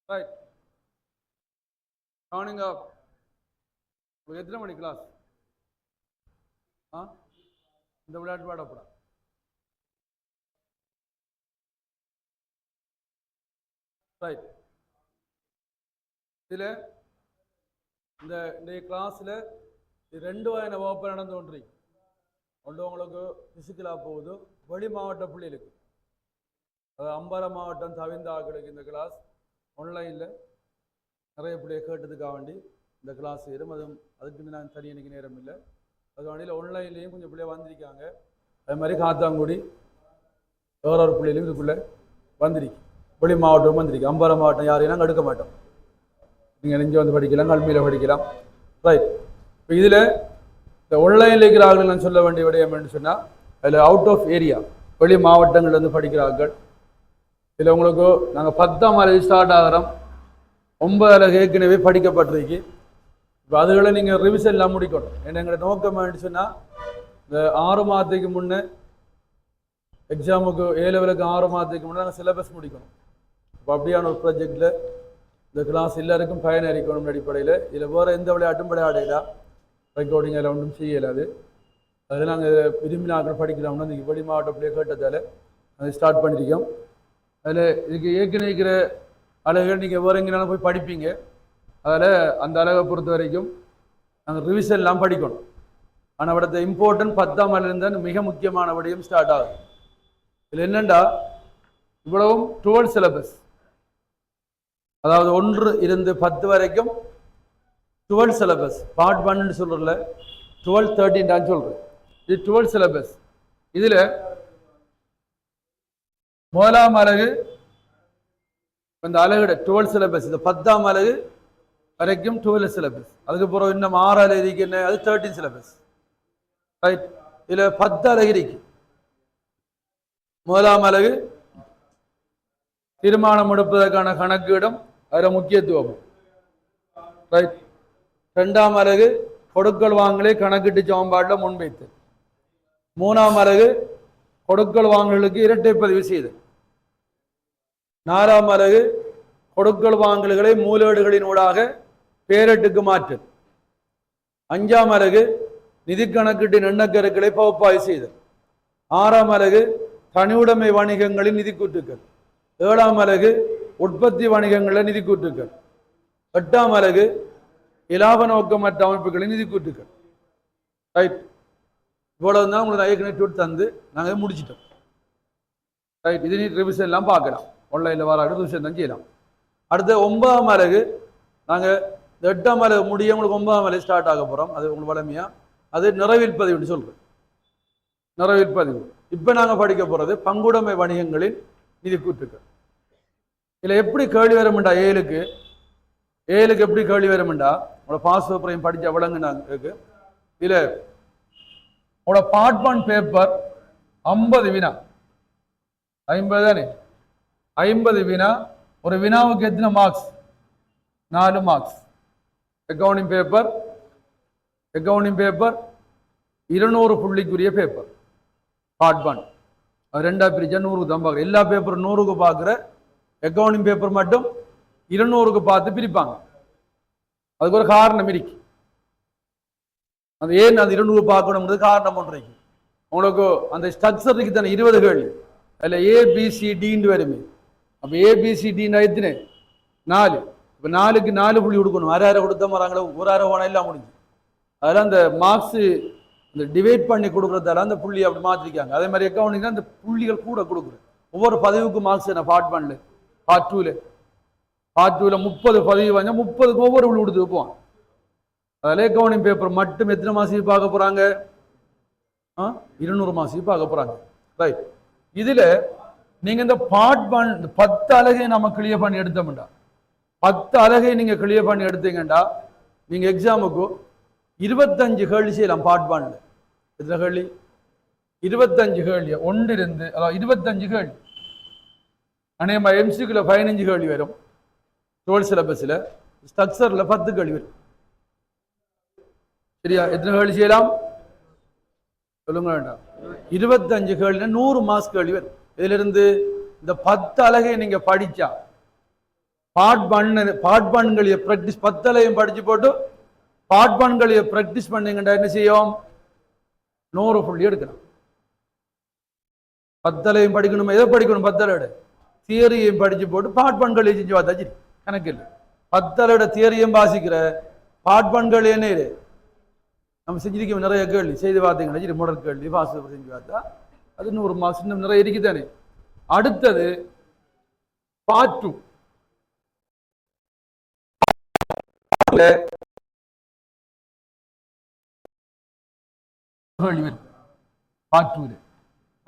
Right. Turning up. எத்தனை மணி class? இந்த விளையாட்டு பாடப்படா. ரைட். இதில் இந்த கிளாஸில் ரெண்டு வகையான வகுப்பு நடந்து கொண்டிருக்கு. ஒன்று உங்களுக்கு பிசிக்கலாக போகுது, வெளி மாவட்ட பிள்ளைகளுக்கு, அதாவது அம்பாறை மாவட்டம் தவிந்தாக்களுக்கு இந்த கிளாஸ் ஆன்லைனில் நிறைய பிள்ளைய கேட்டதுக்காக வேண்டி இந்த கிளாஸ் சேரும். அதுக்கு நான் தனி எனக்கு நேரம் இல்லை. அது வண்டியில் ஆன்லைன்லேயும் கொஞ்சம் பிள்ளைய வந்திருக்காங்க. அது மாதிரி காத்தாங்குடி வேற ஒரு பிள்ளையிலையும் இதுக்குள்ளே வந்திருக்கு. வெளி மாவட்டம் வந்திருக்கு. அம்பாறை மாவட்டம் யாரையும் நாங்கள் எடுக்க மாட்டோம். நீங்கள் நெஞ்சு வந்து படிக்கலாம், கல்வியில் படிக்கலாம். ரைட். இப்போ இதில் இந்த ஆன்லைனில் இருக்கிறார்கள் நான் சொல்ல வேண்டிய விடயம் என்று சொன்னால், அதில் அவுட் ஆஃப் ஏரியா வெளி மாவட்டங்கள்லேருந்து படிக்கிறார்கள். இதில் உங்களுக்கு நாங்கள் 10ஆம் ஆண்டு ஸ்டார்ட் ஆகிறோம். 9 ஏற்கனவே படிக்கப்பட்டிருக்கு. இப்போ அதுகளை நீங்கள் ரிவிஷன் எல்லாம் முடிக்கணும். ஏன்னா எங்களோட நோக்கம் என்று சொன்னால், இந்த 6 மாதத்துக்கு முன்னே எக்ஸாமுக்கு A-லெவலுக்கு 6 மாதத்துக்கு முன்னே நாங்கள் சிலபஸ் முடிக்கணும். இப்போ அப்படியான ஒரு ப்ராஜெக்டில் இந்த கிளாஸ் எல்லாருக்கும் பயனளிக்கணும் அடிப்படையில். இதில் வேறு எந்த விளையாட்டும் விளையாடலாம், ரெக்கார்டிங் எல்லாம் ஒன்றும் செய்யலாது. அதில் நாங்கள் விரும்பினாக்கள் படிக்கலாம்னு இன்றைக்கி வெளி மாவட்ட பிள்ளைய கேட்டதால் அதை ஸ்டார்ட் பண்ணியிருக்கோம். அதில் இதுக்கு ஏற்கனவே இருக்கிற அழகுகள் நீங்கள் வேறு எங்கேனாலும் போய் படிப்பீங்க. அதில் அந்த அழகை பொறுத்த வரைக்கும் நாங்கள் ரிவிஷன்லாம் படிக்கணும். ஆனால் அவடத்த இம்பார்ட்டன்ட் 10ஆம் ஆண்டுலேருந்து மிக முக்கியமான விடயம் ஸ்டார்ட் ஆகுது. இதில் என்னென்னா, இவ்வளவும் 12 சிலபஸ், அதாவது 1 இருந்து 10 வரைக்கும் 12 சிலபஸ். பார்ட் 1 சொல்கிறல 12, 13 தான் சொல்கிறேன். இது 12 சிலபஸ். இதில் முதலாம் அலகு இந்த அலகுட 12 சிலபஸ். இந்த 10ஆம் அலகு வரைக்கும் 12 சிலபஸ். அதுக்கப்புறம் இன்னும் 6 அலகு என்ன, அது 13 சிலபஸ். ரைட். இதில் 10 அலகு இருக்கு. முதலாம் அலகு தீர்மானம் எடுப்பதற்கான கணக்கிடம், அதில் முக்கியத்துவம். ரைட். 2ஆம் அலகு கொடுக்கல் வாங்கலே கணக்கிட்டு சமன்பாட்டில் முன்வைத்து. 3ஆம் அலகு கொடுக்கல் வாங்கலுக்கு இரட்டை பதிவு செய்து. 4ஆம் அலகு கொடுக்கல் வாங்கல்களை மூலேடுகளின் ஊடாக பேரட்டுக்கு மாற்று. 5ஆம் அலகு நிதி கணக்கீட்டின் எண்ணக்கருக்களை பகுப்பாய்வு செய்தல். 6ஆம் அலகு தனியுடைமை வணிகங்களின் நிதிக்கூற்றுக்கள். 7ஆம் அலகு உற்பத்தி வணிகங்களின் நிதிக்கூற்றுக்கள். 8ஆம் அலகு இலாப நோக்கமற்ற அமைப்புகளின் நிதிக்கூற்றுக்கள். ரைட். இவ்வளவு தான் உங்களுக்கு ஏற்கனவே தந்து நாங்கள் முடிச்சிட்டோம். ரைட். இது நீ ரிவிஷன் எல்லாம் பார்க்கலாம், ஆன்லைனில் வராது ரிவிஷன் தான் செய்யலாம். அடுத்த 9ஆம் அலகு நாங்கள் 8ஆம் அலகு முடிய உங்களுக்கு 9ஆம் அலகு ஸ்டார்ட் ஆக போகிறோம். அது உங்களுக்கு வளமையாக அது நிறைவில் பதிவுன்னு சொல்கிறேன். நிறைவில் பதிவு. இப்போ நாங்கள் படிக்க போகிறது பங்குடைமை வணிகங்களின் நிதிக்கூற்றுக்கள். இதில் எப்படி கேள்வி வரும்டா, ஏழுக்கு எப்படி கேள்வி வரும்டா, உங்களோட பாஸ் பேப்பரையும் படித்த விளங்குனாங்க. இதில் உங்களோட பார்ட் 1 பேப்பர் 50 வினா, 50 தானே, 50 வினா. ஒரு வினாவுக்கு எத்தனை மார்க்ஸ்? 4 மார்க்ஸ். அக்கவுண்டிங் பேப்பர் 200 புள்ளிக்குரிய பேப்பர். பார்ட் 1 2ஆ பிரிச்சா 100க்கு தான் பார்க்குற. எல்லா பேப்பரும் 100க்கு பார்க்குற, அக்கவுண்டிங் பேப்பர் மட்டும் 200க்கு பார்த்து பிரிப்பாங்க. அதுக்கு ஒரு காரணம் இருக்கு. அது ஏன் அந்த 200 பார்க்கணுங்கிறது காரணம் ஒன்று இருக்கு. உங்களுக்கு அந்த ஸ்ட்ரக்சருக்கு தானே 20 கேள்வி. அதில் ABCDன்னு வருமே. அப்போ ABCDன்னு எத்தனை? 4. இப்போ 4க்கு 4 புள்ளி கொடுக்கணும். அரை கொடுத்த மாறாங்களோ, ஒரு அரை போனால் எல்லாம் முடிஞ்சு. அதெல்லாம் அந்த மார்க்ஸு இந்த டிவைட் பண்ணி கொடுக்குறதால அந்த புள்ளி அப்படி மாற்றிருக்காங்க. அதே மாதிரி அக்கௌண்டிங்னா அந்த புள்ளிகள் கூட கொடுக்குறேன். ஒவ்வொரு பதிவுக்கு மார்க்ஸ் என்ன, பார்ட் 1, பார்ட் 2 30 பதிவு வாங்க, 30க்கு ஒவ்வொரு புள்ளி கொடுத்து வைப்போம். அதில் அக்கவுண்டிங் பேப்பர் மட்டும் எத்தனை மாதம் பார்க்க போகிறாங்க? 200 மாதம் பார்க்க போகிறாங்க. ரைட். இதில் நீங்கள் இந்த பார்ட் 1 10 அலகை நம்ம கிளியர் பண்ணி எடுத்தோம்டா, 10 அலகை நீங்கள் கிளியர் பண்ணி எடுத்தீங்கண்டா நீங்கள் எக்ஸாமுக்கு 25 கேள்வி செய்யலாம். பார்ட் 1 எத்தனை கேள்வி? 25 கேள்வி. 1 இருந்து அதாவது 25 கேள்வி. அநேகமாக MCQல 15 கேள்வி வரும். 12 சிலபஸில் ஸ்ட்ரக்சரில் 10 கேள்வி வரும். சரியா? எத்தனை கேள்வி செய்யலாம் சொல்லுங்க வேண்டாம்? 25 கேள்வி, 100 மார்க்ஸ் கேள்வி வரும். இதிலிருந்து இந்த 10 அலகை நீங்க படிச்சா பாட்பான்களைய பிராக்டிஸ் 10 படிச்சு போட்டு பாட்பான்களைய பிராக்டிஸ் பண்ணீங்கன்னா என்ன செய்யும்? 100 புள்ளி எடுக்கணும். 10 படிக்கணும். எதை படிக்கணும்? 10 தியரியையும் படிச்சு போட்டு பாட்பான்களை செஞ்சு பார்த்தாச்சு கணக்கு இல்லை. 10 தியரியும் வாசிக்கிற பாட்பான்கள் என்ன நம்ம செஞ்சிருக்க நிறைய கேள்வி செய்து பார்த்தீங்கன்னா முதல் கேள்வி வாசி செஞ்சு பார்த்தா அது 100 மார்க்ஸ் இன்னும் நிறைய இருக்குதானே. அடுத்தது பார்ட் 2 பார்ட் 2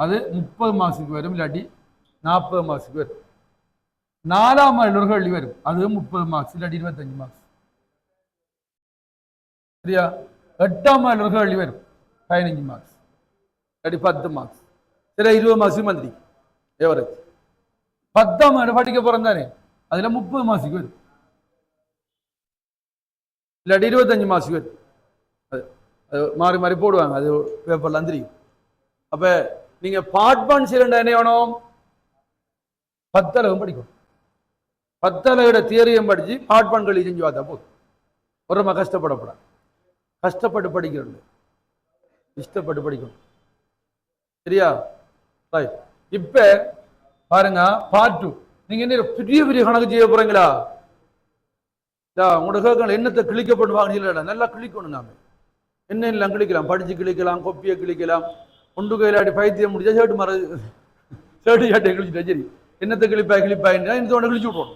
அது 30 மார்க்ஸுக்கு வரும், இல்லாட்டி 40 மார்க்ஸுக்கு வரும். 4ஆம் ஆண்டு ஒரு கேள்வி வரும், அது 30 மார்க்ஸ் இல்லாட்டி 25 மார்க்ஸ். சரியா? 8ஆம் ஆண்டு ஒரு கேள்வி வரும், 15 மார்க்ஸ் இல்லாட்டி 10 மார்க்ஸ். சில 20 மார்க்ஸுக்கு வந்துடும் எவரேஜ். 10ஆம் ஆண்டு படிக்க போறோம் தானே, அதுல 30 மார்க்ஸுக்கு வரும் இல்லாட்டி 25 மார்க்ஸுக்கு வரும். அது மாறி மாறி போடுவாங்க, அது பேப்பர்ல தெரியும். அப்ப நீங்க பாட்பான் செய்யறா என்ன வேணும்? 10 படிக்கணும். 10 தியரியும் படிச்சு பாட்பான்களை செஞ்சு பார்த்தா போதும். ஒரு கஷ்டப்படப்படாது. கஷ்டப்பட்டு படிக்கிறது, இஷ்டப்பட்டு படிக்கணும். சரியா? இப்ப பாருங்க பார்ட் 2. நீங்க என்ன பெரிய பெரிய கணக்கு செய்ய போறீங்களா? உங்களோட என்னத்தை கிளிக்க பண்ணுவாங்க? நல்லா கிளிக்கணும். நாம என்னெல்லாம் கிளிக்கலாம், படிச்சு கிளிக்கலாம், கொப்பியை கிளிக்கலாம், ஒன்று கையிலாடி பைத்தியம் முடிஞ்சா சேட்டு சாட்டை கிழிச்சிட்டா சரி. என்னத்தை கிளிப்பாயின்னா இந்த ஒன்று கிழிச்சு விட்ருவோம்.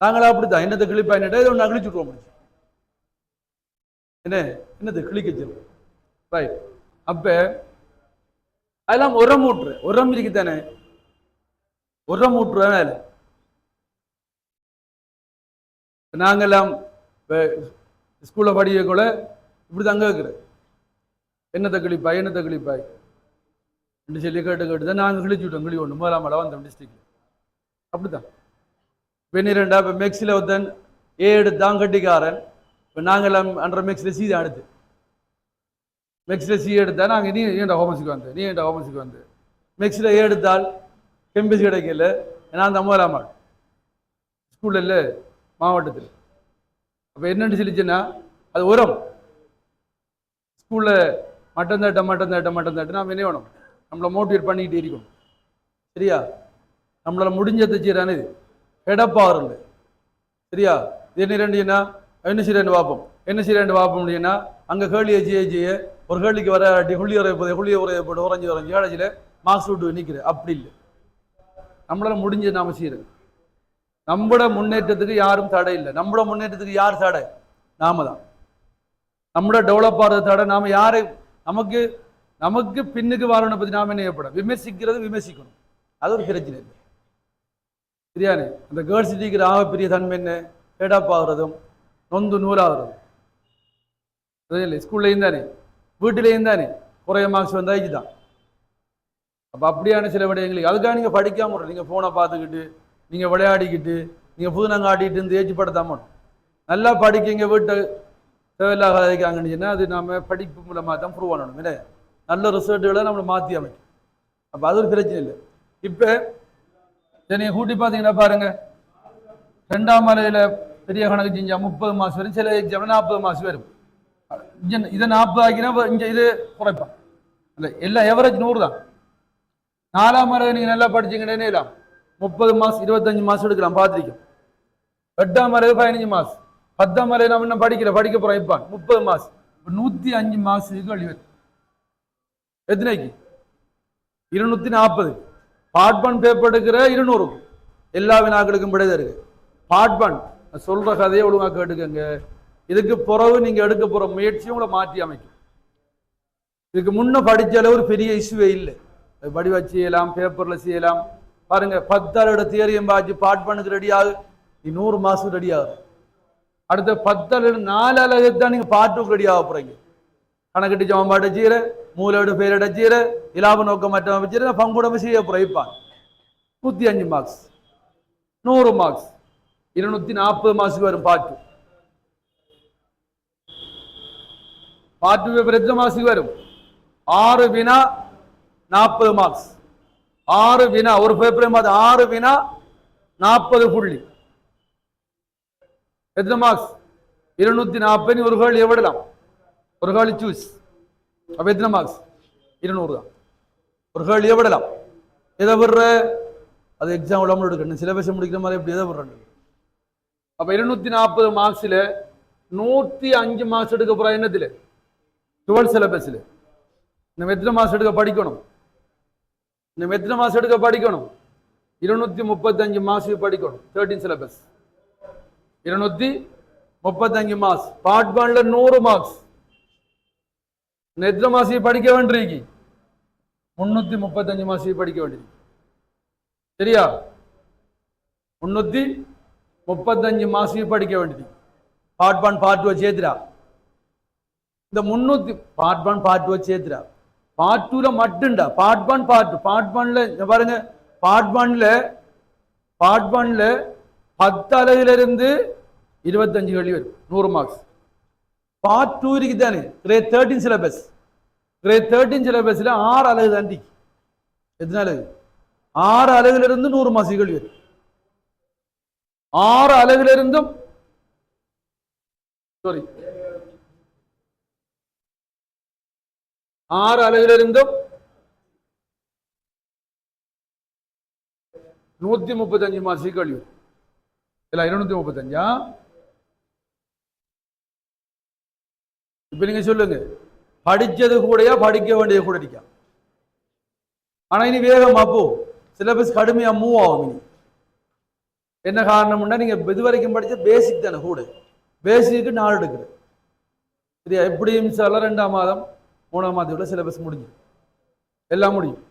நாங்களா அப்படித்தான், என்னத்தை கிளிப்பாயின்னா இதை ஒன்று கிழிச்சு விட்ருவோம். என்னத்தை கிளிக்கச்சிருவோம். ரைட். அப்ப அதெல்லாம் உரம் இருக்குத்தானே, உரம் ஊற்றுறதுனால நாங்கெல்லாம் ஸ்கூல்ல படிக்க கூட இப்படி தங்க வைக்கிற என்னத்தை கிழிப்பாய் சொல்லி கேட்டுதான் நாங்கள் கிழிச்சு விட்டோம். கிளி ஒன்று 1ஆம் ஆளா வந்தோம் டிஸ்ட்ரிக்ட்ல. அப்படித்தான். வெந்நீரண்டா இப்போ மெக்ஸில் ஒருத்தன் எடுத்தான் கட்டிக்காரன். இப்போ நாங்கெல்லாம் அன்ற மெக்ஸில் சி தான் எடுத்து மெக்ஸில் சி எடுத்தா நாங்கள் நீ ஏன்டா ஹோமஸுக்கு வந்து மெக்ஸில் எடுத்தால் கெம்பிஸ் கிடைக்கல. ஏன்னா அந்த 1ஆம் ஆள் ஸ்கூல்ல இல்லை, மாவட்டத்தில். அப்போ என்னென்னு சொல்லிச்சுன்னா அது உரம். ஸ்கூலில் மட்டன் தட்ட நாம் என்ன வேணும்? நம்மளை மோட்டிவேட் பண்ணிக்கிட்டே இருக்கணும். சரியா? நம்மளால முடிஞ்சதை செய்யறானு இது எடப்பாருங்க. சரியா? இது என்ன ரெண்டுன்னா என்ன செய்யறேன் பார்ப்போம் அப்படின்னா அங்கே கேள்வியை செய்ய ஒரு கேள்விக்கு வர ஹுள்ளி உரையப்போட்டு உறைஞ்சி ஏழச்சில் மார்க்ஸ் விட்டு நிற்கிறேன். அப்படி இல்லை, நம்மளால முடிஞ்சது நாம செய்யறது. நம்மளோட முன்னேற்றத்துக்கு யாரும் தடை இல்லை. நம்மளோட முன்னேற்றத்துக்கு யார் தடை? நாம தான். நம்மளோட டெவலப் ஆகிறது தடை நாம யாரை? நமக்கு பின்னுக்கு வரவனை பற்றி நாம என்ன ஏற்படும்? விமர்சிக்கணும். அது ஒரு பிரச்சனை இல்லை. சரியானே? அந்த கேர்ள்ஸ் இருக்கிற ஆகப்பெரிய தன்மை என்ன? ஹெடப் ஆகுறதும் நொந்து நூலாகிறதும். இல்லை, ஸ்கூல்லையும் தானே, வீட்டிலையும் தானே குறைய மார்க்ஸ் வந்தாச்சு தான். அப்போ அப்படியான சில விடயங்களுக்கு அதுக்காக நீங்கள் படிக்காம விடுற, நீங்கள் ஃபோனை பார்த்துக்கிட்டு, நீங்கள் விளையாடிக்கிட்டு, நீங்கள் புதுநங்காட்டிட்டு இருந்து ஏற்றி படுத்தாம நல்லா படிக்கிங்க. வீட்டை தேவையில்லாதீங்கன்னு சொன்னால் அது நம்ம படிப்பு மூலமாக தான் ப்ரூவ் பண்ணணும். இல்லை, நல்ல ரிசல்ட்டுகளை நம்மளை மாற்றி அமைக்கும். அப்போ அது ஒரு பிரச்சனை இல்லை. இப்போ நீங்கள் கூட்டி பார்த்தீங்கன்னா பாருங்க, 2ஆம் மலையில் பெரிய கணக்கு செஞ்சா 30 மார்க்ஸ் வரும். சில எக்ஸாமில் 40 மார்க்ஸ் வரும். இதை 40 ஆக்கினா இங்கே இது குறைப்பான். இல்லை, எல்லாம் எவரேஜ் 100 தான். 4ஆம் மலை நீங்கள் நல்லா படிச்சிங்கன்னா எல்லாம் 30 மார்க்ஸ் 25 மார்க்ஸ் எடுக்கலாம், பார்த்துருக்கோம். 8ஆம் மலை 15 மார்க்ஸ். 10ஆம் மலை நம்ம இன்னும் படிக்க போகிறோம். இப்போ 30 மார்க்ஸ் 105 மார்க்ஸுக்கு வழி வரும். எத்தனைக்கு? 240. பார்ட் 1 பேப்பர் எடுக்கிற 200 எல்லா வினாக்களுக்கும் விடைதான் இருக்கு. பார்ட் 1 சொல்ற கதையை ஒழுங்காக கேட்டுக்கங்க. இதுக்கு பிறகு நீங்க எடுக்க போற முயற்சியும் உங்களை மாற்றி அமைக்கும். இதுக்கு முன்ன படிச்சால ஒரு பெரிய இஷ்யூவே இல்லை. படிவா செய்யலாம், பேப்பர்ல செய்யலாம். பாருங்க, 10 தியரியும் பாச்சு பார்ட் 1க்கு ரெடி ஆகு, 100 மார்க்ஸ் ரெடி ஆகும். அடுத்த 10 4 அலகுதான் நீங்க பார்ட் 2க்கு ரெடி ஆக போறீங்க. கணக்கட்டி சமன்பாடு செய்யற, மூலோடு பேரிட செய்யற, இலாப நோக்கம் மற்ற வச்சுற பங்குடமை செய்ய போற. இப்ப 105 மார்க்ஸ் 100 மார்க்ஸ் 240 மார்க்ஸ் வரும் பார்ட் 2. பார்ட் 2 பேப்பர் எத்தனை மார்க்ஸ் வரும்? 6 வினா 40 மார்க்ஸ். 6 வினா ஒரு பேப்பர் 6 வினா 40 புள்ளி எத்தனை மார்க்ஸ் 240 ஒரு கேள்வி எவ்வளவு ஒரு கேள்வி சூஸ் அப்ப எத்தனை மார்க்ஸ் 200 தான் ஒரு கேள்வி எவ்வளவு எதை விடுற அது எக்ஸாம் விடாமல் எடுக்கணும் சிலபஸ் முடிக்கிற மாதிரி எப்படி எதை விடுறாங்க அப்ப 240 மார்க்ஸ்ல 105 மார்க்ஸ் எடுக்க போறா என்னத்துல 12 சிலபஸ்ல நம்ம எத்தனை மார்க்ஸ் எடுக்க படிக்கணும் நம்ம எத்தனை மார்க்ஸ் எடுக்க படிக்கணும் 235 மார்க்ஸ் படிக்கணும் 13 சிலபஸ் 235 மார்க்ஸ் பார்ட் 1ல 100 மார்க்ஸ் எத்தனை மார்க்ஸ் படிக்க வேண்டியிருக்கு 335 மார்க்ஸ் படிக்க வேண்டியிருக்கு சரியா 335 மார்க்ஸ் படிக்க வேண்டியது பார்ட் 1 பார்ட் 2 சேர்த்துடா இந்த 300 பார்ட் 1 பார்ட் 2 சேர்த்துடா பார்ட் 2ல மட்டும்டா பார்ட் 1 பார்ட் 2 பார்ட் 1ல பாருங்க பார்ட் 1ல 10 அலகுல இருந்து 25 கேள்வி வரும் 100 மார்க்ஸ் பார்ட் 2 இருக்கு தானே கிரேட் 13 சிலபஸ் கிரேட் 13 சிலபஸ்ல 6 அலகு தாண்டி எத்தனை அலகு 6 அலகுல இருந்து 100 மார்க்ஸ் கேள்வி வரும் 6 அலகுல இருந்தும் சாரி 6 அலகுல இருந்தும் 135 மார்க்ஸ் கேள்வி வரும் இல்ல 235 இப்ப நீங்க சொல்லுங்க படிச்சது கூடயா படிக்க வேண்டியது கூட இருக்கா ஆனா இனி வேகமா போ சிலபஸ் கடுமையா மூவ் ஆகும் இனி என்ன காரணம்னா நீங்க இது வரைக்கும் படிச்ச பேசிக் தானே கூட பேசிக்கு 4 எடுக்கிற சரியா எப்படியும் சில 2ஆம் மாதம் 3ஆம் மாதத்தோட சிலபஸ் முடிஞ்சு எல்லாம் முடியும்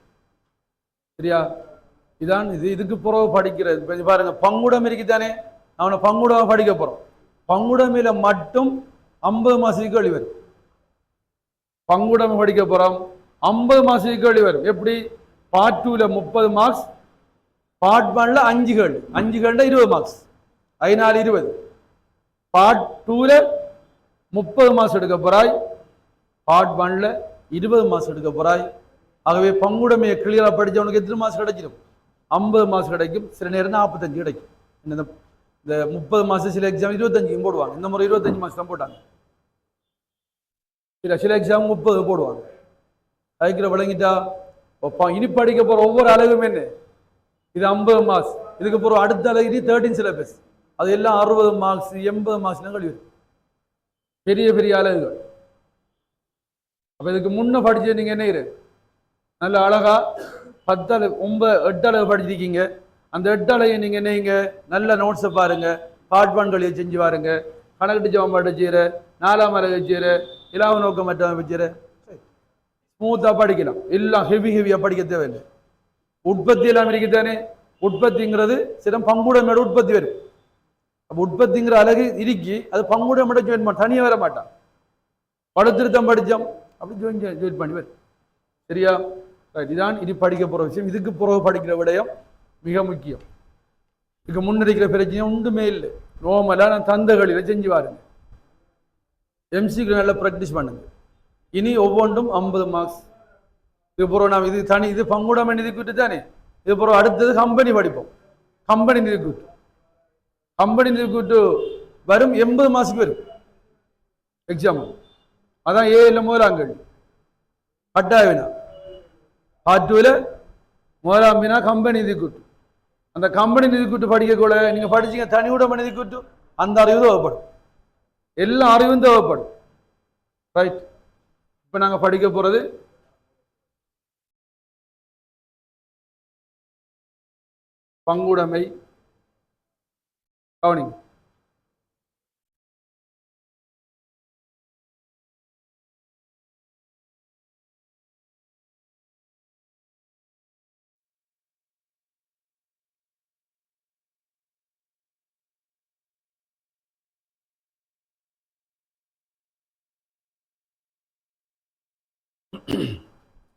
சரியா இதான் இதுக்கு பிறகு படிக்கிறது பாருங்க பங்குடம் இருக்குதானே அவனை பங்குடம் படிக்க போறோம் பங்குடமையில மட்டும் 50 மார்க்ஸ் கேள்வி வரும் பங்குடம் படிக்க போறோம் 50 மார்க்ஸ் கேள்வி வரும் எப்படி பார்ட் 2ல 30 மார்க்ஸ் பார்ட் 1ல 5 கேள்வி 5 கேள்வில 20 மார்க்ஸ் 20 பார்ட் 2ல 30 மார்க்ஸ் எடுக்க போறாய் பார்ட் 1ல 20 மார்க்ஸ் எடுக்க போறாய் ஆகவே பங்குடமையை கிளியரா படிச்சவனுக்கு எத்தனை மார்க்ஸ் கிடைக்கும் 50 மார்க்ஸ் கிடைக்கும் சில நேரம் 45 கிடைக்கும் இந்த 30 மார்க்ஸ் சில எக்ஸாம் 25 போடுவாங்க இந்த முறை 25 மார்க்ஸ் தான் போட்டாங்க சில எக்ஸாம் 30 போடுவாங்க அதுக்கு விளங்கிட்டா இனி படிக்க போற ஒவ்வொரு அலகும் என்ன இது 50 மார்க்ஸ் இதுக்கு போற அடுத்த அலகு 13 சிலபஸ் அது எல்லாம் 60 மார்க்ஸ் 80 மார்க்ஸ் கழிவு பெரிய பெரிய அலகுகள் அப்ப இதுக்கு முன்ன படிச்சு நீங்க என்ன நல்ல அழகா 10 அலகு 9 8 அலகு படிச்சிருக்கீங்க அந்த 8 அலகை நீங்க என்னங்க நல்ல நோட்ஸை பாருங்க பார்ட் 1 கழிவு செஞ்சு பாருங்க கணக்கு ஜாம்பாடு செய்யற 4ஆம் அலகு செய்யற இலாவ நோக்கம் மற்ற செய்யற ஸ்மூத்தா படிக்கலாம் எல்லாம் ஹெவியா படிக்க தேவையில்லை உற்பத்தி எல்லாம் இருக்குதானே உற்பத்திங்கிறது சில பங்குடமேட உற்பத்தி வரும் அப்ப உற்பத்திங்கிற அழகு இருக்கி அது பங்குடமேட ஜாயின் தனியாக வர மாட்டான் படுத்திருத்தம் படித்தோம் அப்படி ஜாயின் பண்ணி வரும் சரியா இதுதான் இது படிக்க போற விஷயம் இதுக்கு பிறகு படிக்கிற விடயம் மிக முக்கியம் இதுக்கு முன்னெடுக்கிற பிரச்சனை ஒன்றுமே இல்லை நோமலா நான் தந்தகளில செஞ்சு பாருங்க எம்சிக்கு நல்லா ப்ராக்டிஸ் பண்ணுங்க இனி ஒவ்வொன்றும் 50 மார்க்ஸ் இது பிறகு நாம் இது தனி இது பங்குடம் நிதி கூட்டு தானே இது பிறகு அடுத்தது கம்பெனி படிப்போம் கம்பெனி நிதி கூட்டு வரும் 80 மார்க்ஸுக்கு வரும் எக்ஸாம் அதான் ஏல முதலாம் கேள்வி கட்டாயவினா பார்ட் 2ல முதலாம் வினா கம்பெனி நிதி கூட்டு அந்த கம்பெனி நிதி கூட்டு படிக்கக்கூட நீங்க படிச்சீங்க தனியுடைமை நிதி கூட்டு அந்த அறிவு தேவைப்படும் எல்லா அறிவும் தேவைப்படும் ரைட் இப்ப நாங்க படிக்க போறது பங்குடைமை கவனிங்க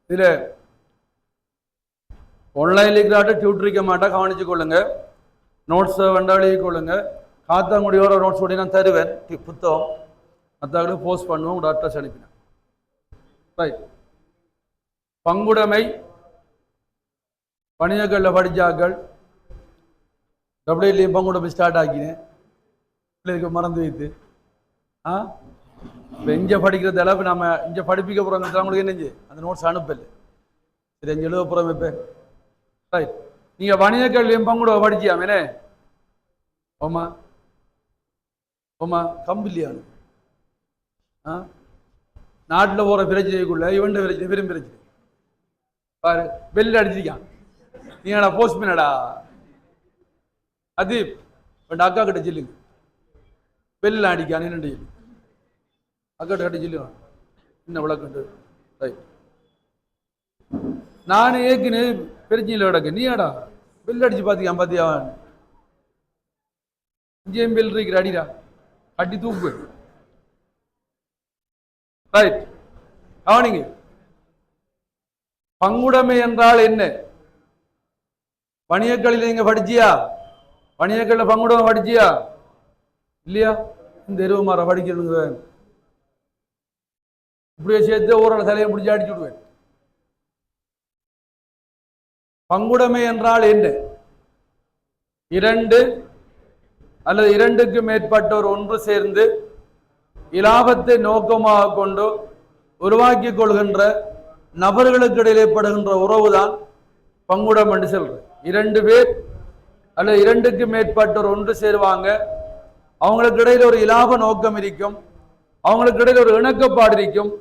இதுல ஆன்லைன்ல இருக்கிறாட்ட டியூட்டரிக்க மாட்டா கவனிச்சு கொள்ளுங்க நோட்ஸ் வண்டாளி கொள்ளுங்க காத்தாங்குடியோட நோட்ஸ் ஓடி நான் தருவேன் புத்தகம் மற்றவர்களும் போஸ்ட் பண்ணுவோம் உங்களோட அட்ரஸ் அனுப்பினேன் ரைட் பங்குடைமை வணிகங்களில் படித்தாக்கள் டபிள்யூலையும் பங்குட போய் ஸ்டார்ட் ஆக்கினேன் பிள்ளைகளுக்கு மறந்து வைத்து இப்போ இங்கே படிக்கிறது அளவு நம்ம இங்கே படிப்பிக்க போகிறோம் உங்களுக்கு என்னஞ்சு அந்த நோட்ஸ் அனுப்பல சரி அஞ்சு எழுத போகிறோம் இப்போ ரைட் நீங்கள் வணிக கல்வியும் பங்குட படிச்சியாமேனே ஓமா ஓமா கம்பில்லையானு நாட்டில் போகிற பிரச்சனைக்குள்ள இவன் பிரச்சனை பெரும் பிரச்சனை பாரு பெல் அடிச்சிருக்கான் நீடா போஸ்ட்மேனடா அதீப் ரெண்டு அக்கா கிட்ட சொல்லுங்க பெல் அடிக்கான் என்ன அக்கா கிட்ட சொல்லுவான் என்ன விளக்கண்டு ரைட் நான் ஏற்கனவே பிரச்சனையில் கிடக்கு நீடா பெல் அடிச்சு பார்த்தியா இங்கேயும் பெல் இருக்கிற அடிடா அடி தூக்கு ரைட் கவனிங்க பங்குடைமை என்றால் என்ன வணிகக்களில் நீங்க படிச்சியா வணிகக்களில் பங்குடைமை படிச்சியா இல்லையா இந்த எருவு மரம் படிக்கிறது இப்படியே சேர்த்து ஒரு தலையை பிடிச்சி அடிச்சு விடுவேன் பங்குடைமை என்றால் என்ன இரண்டு அல்லது இரண்டுக்கு மேற்பட்டோர் ஒன்று சேர்ந்து இலாபத்தை நோக்கமாக கொண்டு உருவாக்கி கொள்கின்ற நபர்களுக்கு இடையிலே படுகின்ற உறவுதான் பங்குடம் என்று சொல்ற இரண்டு பேர் அல்லது இரண்டுக்கு மேற்பட்டோர் ஒன்று சேருவாங்க அவங்களுக்கு இடையில ஒரு இலாப நோக்கம் இருக்கும் அவங்களுக்கு இடையில ஒரு இணக்கப்பாடு இருக்கும்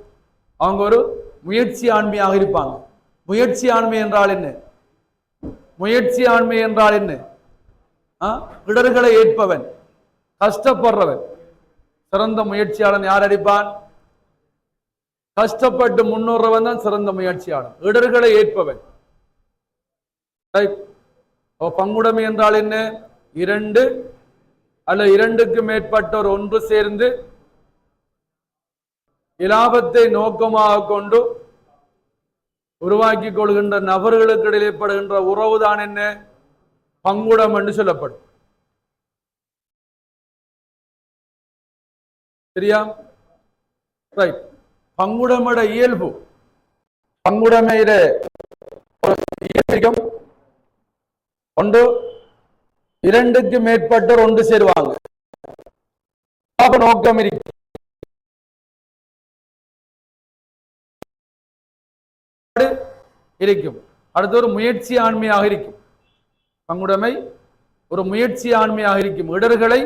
அவங்க ஒரு முயற்சி ஆண்மையாக இருப்பாங்க முயற்சி ஆண்மை என்றால் என்ன முயற்சி ஆண்மை என்றால் என்ன இடர்களை ஏற்பவன் கஷ்டப்படுறவன் சிறந்த முயற்சியாளன் யார் அடிப்பான் கஷ்டப்பட்டு முன்னேறவன் தான் சிறந்த முயற்சியாளன் இடர்களை ஏற்பவன் பங்குடைமை என்றால் என்ன இரண்டு அல்ல இரண்டுக்கு மேற்பட்டோர் ஒன்று சேர்ந்து இலாபத்தை நோக்கமாக கொண்டு உருவாக்கி கொள்கின்ற நபர்களுக்கு இடையே படுகின்ற உறவுதான் என்ன பங்குடம் என்று சொல்லப்படும் சரியா ரைட் பங்குடமட இயல்பு பங்குடமையில ஒன்று இரண்டுக்கு மேற்பட்டோர் ஒன்று சேருவாங்க நோக்கம் இருக்கும் அடுத்து ஒரு முயற்சி ஆண்மையாக இருக்கும் பங்குடைமை ஒரு முயற்சி ஆண்மையாக இருக்கும் இடர்களை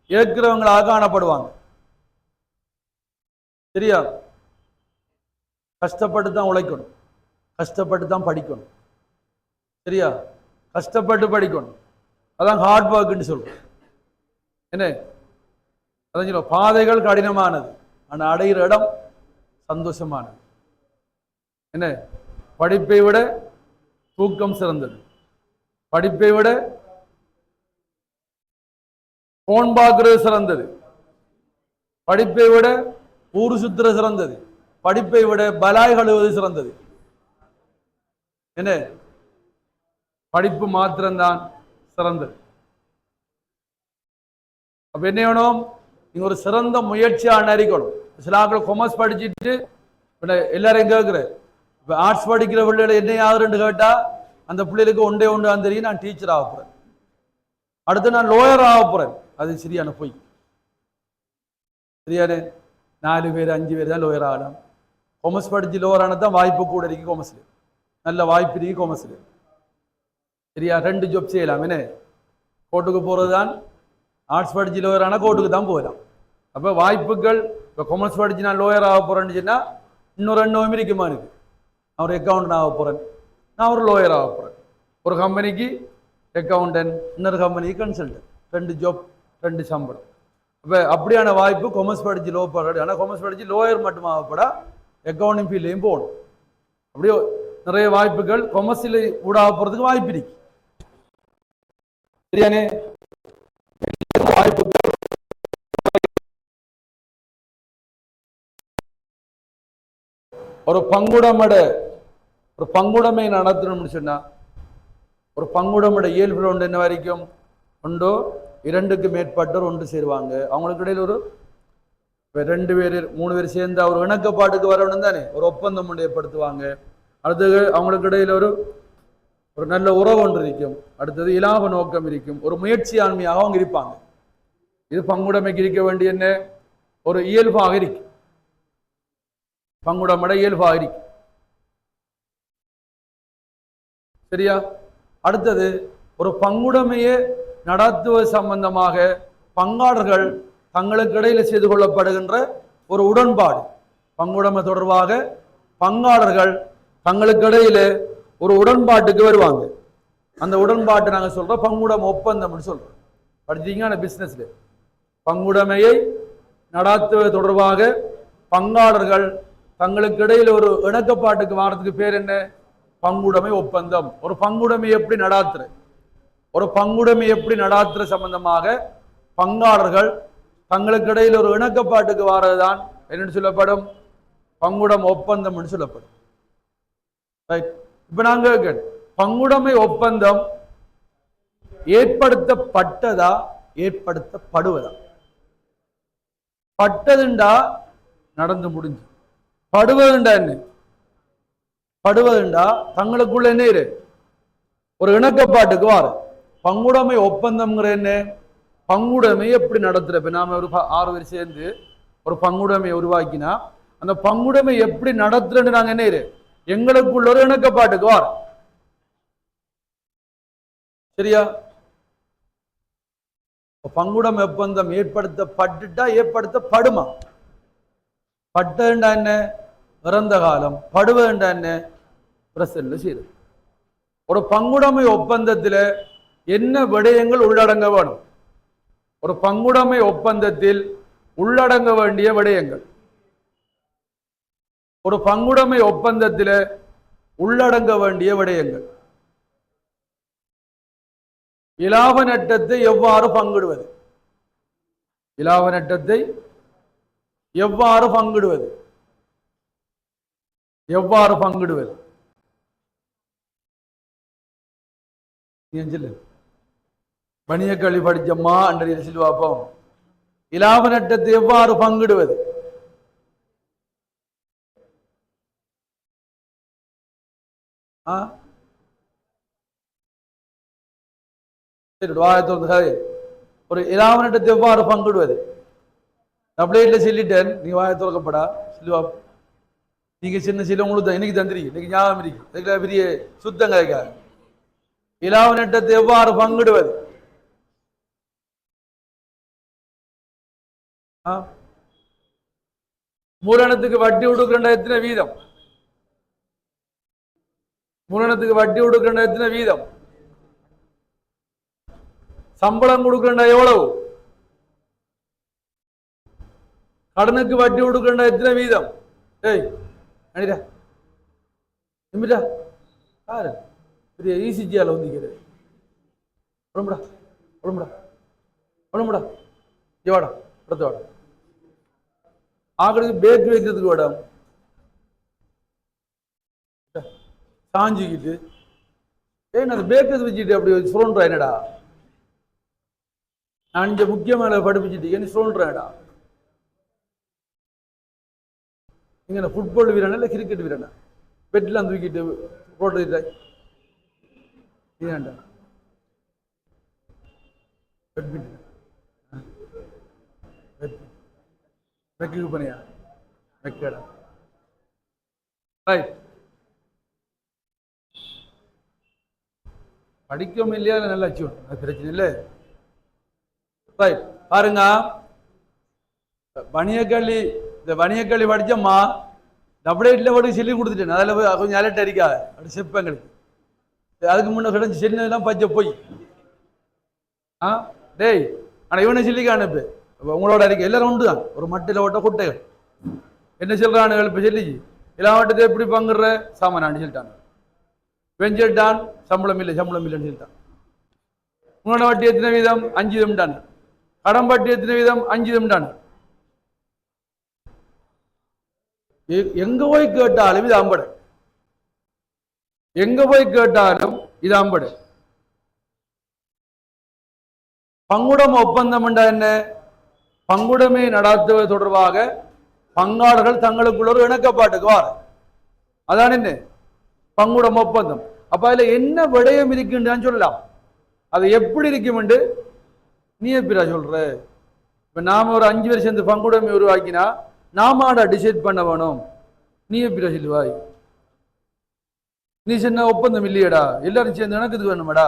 ஏற்கிறவங்களாக காணப்படுவாங்க சரியா கஷ்டப்பட்டு தான் உழைக்கணும் கஷ்டப்பட்டு தான் படிக்கணும் சரியா கஷ்டப்பட்டு படிக்கணும் அதான் ஹார்ட் ஒர்க்னு சொல்றோம் என்ன அதான் சொல்லுவோம் பாதைகள் கடினமானது ஆனால் அடைகிற இடம் சந்தோஷமானது என்ன படிப்பை விட தூக்கம் சிறந்தது படிப்பை விட போன் பார்க்கிறது சிறந்தது படிப்பை விட ஊரு சுத்துற சிறந்தது படிப்பை விட பலாய் கழுவது சிறந்தது என்ன படிப்பு மாத்திரம்தான் சிறந்தது அப்ப என்ன வேணும் நீங்க ஒரு சிறந்த முயற்சியான அறிக்கணும் சில ஆட்கள் கொமர்ஸ் படிச்சுட்டு எல்லாரையும் கேட்கிற இப்ப ஆர்ட்ஸ் படிக்கிற பிள்ளைகளை என்ன ஆகுறேன்னு கேட்டா அந்த பிள்ளைகளுக்கு ஒன்றே ஒன்று தான் தெரியும் நான் டீச்சர் ஆக போறேன் அடுத்து நான் லோயர் ஆக போறேன் அது சரியான பொய் சரியானே 4 பேர் 5 பேர் தான் லோயர் ஆகலாம் கொமர்ஸ் படிச்சு லோயர் ஆனதான் வாய்ப்பு கூட இருக்கு கொமர்ஸ்ல நல்ல வாய்ப்பு இருக்கு கொமர்ஸ்ல சரியா 2 ஜாப் செய்யலாம் என்ன கோர்ட்டுக்கு போறதுதான் ஆர்ட்ஸ் படிச்சு லோயர் ஆனா கோர்ட்டுக்கு தான் போகலாம் அப்ப வாய்ப்புகள் இப்போ கொமர்ஸ் படிச்சு நான் லோயர் ஆக போறேன்னு சொன்னா இன்னும் 2 இருக்குமா இருக்கு நான் ஒரு அக்கௌண்டன்ட் ஆக போறேன் நான் ஒரு லோயர் ஆக போறேன் ஒரு கம்பெனிக்கு அக்கௌண்டன்ட் இன்னொரு கம்பெனிக்கு கன்சல்டன்ட் 2 ஜாப் 2 சம்பளம் அப்போ அப்படியான வாய்ப்பு கொமர்ஸ் படிச்சு லோ போடுறது ஆனால் கொமர்ஸ் படிச்சு லோயர் மட்டும் ஆகப்படா அக்கௌண்டிங் ஃபீல்ட்லையும் போகணும் அப்படியே நிறைய வாய்ப்புகள் கொமர்ஸில் ஊடாக போகிறதுக்கு வாய்ப்பு இருக்கு சரியானே வாய்ப்புகள் ஒரு பங்குடைமை நடத்தணும்னு சொன்னா ஒரு பங்குடைமையோட இயல்பு ஒன்று என்ன வரைக்கும் ஒன்றோ 2க்கு மேற்பட்டோர் ஒன்று சேருவாங்க அவங்களுக்கு இடையில ஒரு 2 பேர் 3 பேர் சேர்ந்து ஒரு இணக்கப்பாட்டுக்கு வரணும் தானே ஒரு ஒப்பந்தம் ஏற்படுத்துவாங்க அடுத்தது அவங்களுக்கு இடையில ஒரு ஒரு நல்ல உறவு ஒன்று இருக்கும், அடுத்தது இலாப நோக்கம் இருக்கும், ஒரு முயற்சியாண்மையாக அவங்க இருப்பாங்க. இது பங்குடைமைக்கு இருக்க வேண்டிய என்ன ஒரு இயல்பாக இருக்கு. பங்குடைமட இயல்பாக இருக்கு. சரியா? அடுத்தது ஒரு பங்குடைமையை நடத்துவது சம்பந்தமாக பங்காளர்கள் தங்களுக்கு இடையில் செய்து கொள்ளப்படுகின்ற ஒரு உடன்பாடு. பங்குடைமை தொடர்பாக பங்காளர்கள் தங்களுக்கு இடையில ஒரு உடன்பாட்டுக்கு வருவாங்க. அந்த உடன்பாட்டை நாங்கள் சொல்றோம் பங்குடைமை ஒப்பந்தம்னு சொல்றோம். படிச்சீங்கன்னா பிசினஸ்ல பங்குடைமையை நடத்துவது தொடர்பாக பங்காளர்கள் தங்களுக்கு இடையில ஒரு இணக்கப்பாட்டுக்கு வாரத்துக்கு பேர் என்ன? பங்குடைமை ஒப்பந்தம். ஒரு பங்குடைமை எப்படி நடாத்துற, ஒரு பங்குடைமை எப்படி நடாத்துற சம்பந்தமாக பங்காளர்கள் தங்களுக்கு இடையில் ஒரு இணக்கப்பாட்டுக்கு வாரதுதான் என்னன்னு சொல்லப்படும்? பங்குடைமை ஒப்பந்தம் என்று சொல்லப்படும். இப்ப நாங்க பங்குடைமை ஒப்பந்தம் ஏற்படுத்தப்பட்டதா ஏற்படுத்தப்படுவதா? பட்டதுண்டா நடந்து முடிஞ்சு, படுவதுண்டா என்ன? படுவதுண்டா தங்களுக்குள்ள என்ன இரு ஒரு இணக்கப்பாட்டுக்கு வார. பங்குடைமை ஒப்பந்தம்ங்கிற என்ன? பங்குடைமை எப்படி நடத்துற? இப்ப நாம ஒரு 6 பேர் சேர்ந்து ஒரு பங்குடைமையை உருவாக்கினா அந்த பங்குடைமை எப்படி நடத்துறன்னு நாங்க என்ன இரு எங்களுக்குள்ள ஒரு இணக்கப்பாட்டுக்கு வார. சரியா? பங்குடைமை ஒப்பந்தம் ஏற்படுத்தப்பட்டுட்டா ஏற்படுத்தப்படுமா? பட்டா என்ன? இறந்த காலம். படுவதுண்டா என்ன? பிரசன்ட்ல செய்யுது. ஒரு பங்குடைமை ஒப்பந்தத்தில் என்ன விடயங்கள் உள்ளடங்க வேணும்? ஒரு பங்குடைமை ஒப்பந்தத்தில் உள்ளடங்க வேண்டிய விடயங்கள், ஒரு பங்குடைமை ஒப்பந்தத்தில் உள்ளடங்க வேண்டிய விடயங்கள். இலாப நட்டத்தை எவ்வாறு பங்கிடுவது? இலாப நட்டத்தை எவ்வாறு பங்கிடுவது? எவ்வாறு பங்கிடுவது? பணியக்கல்வி படிச்சம்மா என்ற செல்வாப்பம். இலாப நட்டத்தை எவ்வாறு பங்கிடுவது? ஒரு இலாப நட்டத்தை எவ்வாறு பங்கிடுவது? டப்ளேட்ல சொல்லிட்டேன், நீங்க வாய திறக்கப்படா செல்வா. நீங்க சின்ன சில உங்களுக்கு இன்னைக்கு தந்திரிக்கு, இன்னைக்கு ஞாபகம் இருக்கு, பெரிய சுத்தம் கிடைக்கா. இலாப நட்டத்தை எவ்வாறு பங்கிடுவது? மூலனத்துக்கு வட்டி கொடுக்கின்ற எத்தனை வீதம்? மூலனத்துக்கு வட்டி கொடுக்கின்ற எத்தனை வீதம்? சம்பளம் கொடுக்கின்ற எவ்வளவு? கடனுக்கு வட்டி கொடுக்கின்ற எத்தனை வீதம்? ஏய் அனிடா நிமிடா யாரு பெரிய ஈசிஜியால வந்துக்கிறது. உடம்புடா உடம்புடா உடம்புடா வாடா படத்தை வாடா. ஆக்களுக்கு பேக் வைக்கிறதுக்கு வேடம் சாஞ்சிக்கிட்டு ஏன் அந்த பேக்கத்தை வச்சுட்டு அப்படி சொல்றா என்னடா? நான் இங்க முக்கியமான படிப்பிச்சுட்டு என்ன சொல்றேன்டா? நீங்க ஃபுட்பால் வீரனா இல்ல கிரிக்கெட் வீரனா? பெட்லாம் தூக்கிட்டு போட்டு ஏன்டா மெக்கு பண்ணியா மெக்கடா ரைட். படிக்கவும் இல்லையா நல்லா அச்சு அது பிரச்சனை இல்லை. ரைட் பாருங்க, வணிகக்கல்வி இந்த வணிகக்கல்வி படிச்சம்மா டபுளேட்ல போட்டு சொல்லி கொடுத்துட்டேன். அதில் கொஞ்சம் அலர்ட் அடிக்காது அப்படி செப்பங்களுக்கு. அதுக்கு முன்ன கிடச்சி சின்னதெல்லாம் பச்சை போய் டேய் ஆனால் இவனை சொல்லிக்கான இப்போ உங்களோட அறிக்கை எல்லாரும் உண்டு தான். ஒரு மட்டில் ஓட்ட குட்டைகள் என்ன சொல்றானுகள்? இப்போ சொல்லிச்சு இலாவட்டத்தை எப்படி பங்குற சாமானான்னு சொல்லிட்டாங்க. வெஞ்சிட்டான் சம்பளம் இல்லை சம்பளம் இல்லைன்னு சொல்லிட்டான். உங்களோட வட்டி எத்தனை வீதம்? 5 வீதம்டான். கடன் வட்டி எத்தனை வீதம்? 5 வீதம்டான். எங்க போய் கேட்டாலும் இது அம்பட, எங்க போய் கேட்டாலும் இது அம்பட. பங்குடைமை ஒப்பந்தம் என்ன? பங்குடைமை நடத்துவது தொடர்பாக பங்காளர்கள் தங்களுக்குள்ள ஒரு இணக்கப்பாட்டுக்கு வார, அதான் என்ன பங்குடைமை ஒப்பந்தம். அப்ப அதுல என்ன விடயம் இருக்குன்னு சொல்லலாம். அது எப்படி இருக்கும் என்று நீ எப்படா சொல்ற? இப்ப நாம ஒரு 5 வருஷம் சேர்ந்து பங்குடைமை உருவாக்கினா நாமாடா டிசைட் பண்ண வேணும். நீ எப்படா சொல்லுவாய்? நீ சொன்ன ஒப்பந்தம் இல்லையடா, எல்லாரும் சேர்ந்து எனக்கு வேணுமாடா.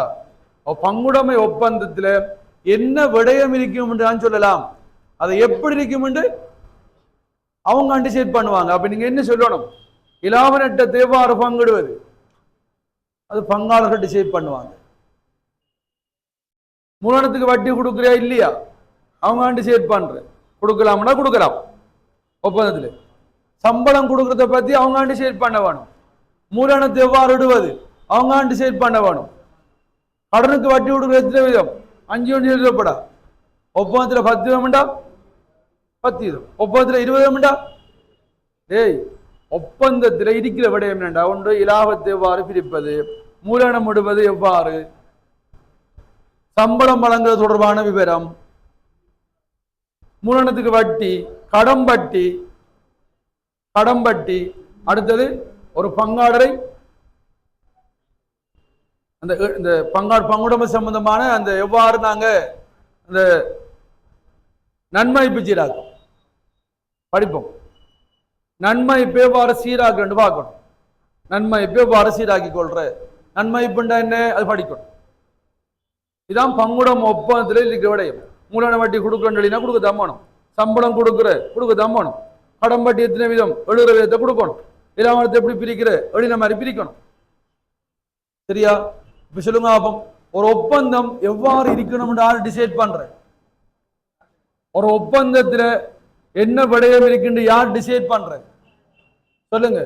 பங்குடைமை ஒப்பந்தத்துல என்ன விடயம் இருக்கும் என்று நான் சொல்லலாம். அதை எப்படி இருக்கும் என்று அவங்க டிசைட் பண்ணுவாங்க. அப்ப நீங்க என்ன சொல்லணும்? இலாபநட்டத்தை எவ்வாறு பங்கிடுவது, அது பங்காளர்கள் டிசைட் பண்ணுவாங்க. மூலதனத்துக்கு வட்டி கொடுக்குறியா இல்லையா, அவங்க டிசைட் பண்ற. கொடுக்கலாம்னா கொடுக்கலாம் ஒப்பந்தத்துல. சம்பளம் கொடுக்கறத பத்தி அவங்க டிசைட் பண்ண வேணும். மூலதனத்தை எவ்வாறு இடுவது அவங்க டிசைட் பண்ண வேணும். கடனுக்கு வட்டி கொடுக்குற எத்தனை விதம்? 5 எழுதப்படா. ஒப்பந்தத்துல 10 விதம்டா, 10 விதம். ஒப்பந்தத்துல 20 விதம்டா. டேய், ஒப்பந்தத்துல இருக்கிற விடயம் என்னண்டா? ஒன்று இலாபத்தை எவ்வாறு பிரிப்பது, மூலதனம் இடுவது எவ்வாறு, சம்பளம் வழங்குவது தொடர்பான விவரம், மூலதனத்துக்கு வட்டி, கடம்பட்டி, அடுத்தது ஒரு பங்காளரை அந்த பங்குடைமை சம்பந்தமான அந்த எவ்வாறு நாங்க அந்த நன்மை பிச்சைராக்கும் படிப்போம். நன்மை எவ்வாறு சீராக்கு பார்க்கணும். நன்மை எவ்வாறு சீராக்கி கொள்ற, நன்மை என்ன அது படிக்கணும். இதான் பங்குடம் ஒப்பந்தத்தில் இருக்கிற விடயம். மூலதன வட்டி கொடுக்கணும், கொடுக்க தம்மணும். சம்பளம் கொடுக்க தம்மணும். கடம்பட்டி எத்தனை விதம், 70 விதத்தை கொடுக்கணும். இலாபத்தை எப்படி பிரிக்கிற, எழுதின மாதிரி பிரிக்கணும். சரியா? இப்ப சொல்லுங்க பாப்போம், ஒரு ஒப்பந்தம் எவ்வாறு இருக்கணும் டிசைட் பண்ற? ஒரு ஒப்பந்தத்துல என்ன விடயம் இருக்குன்னு யார் டிசைட் பண்ற? சொல்லுங்க.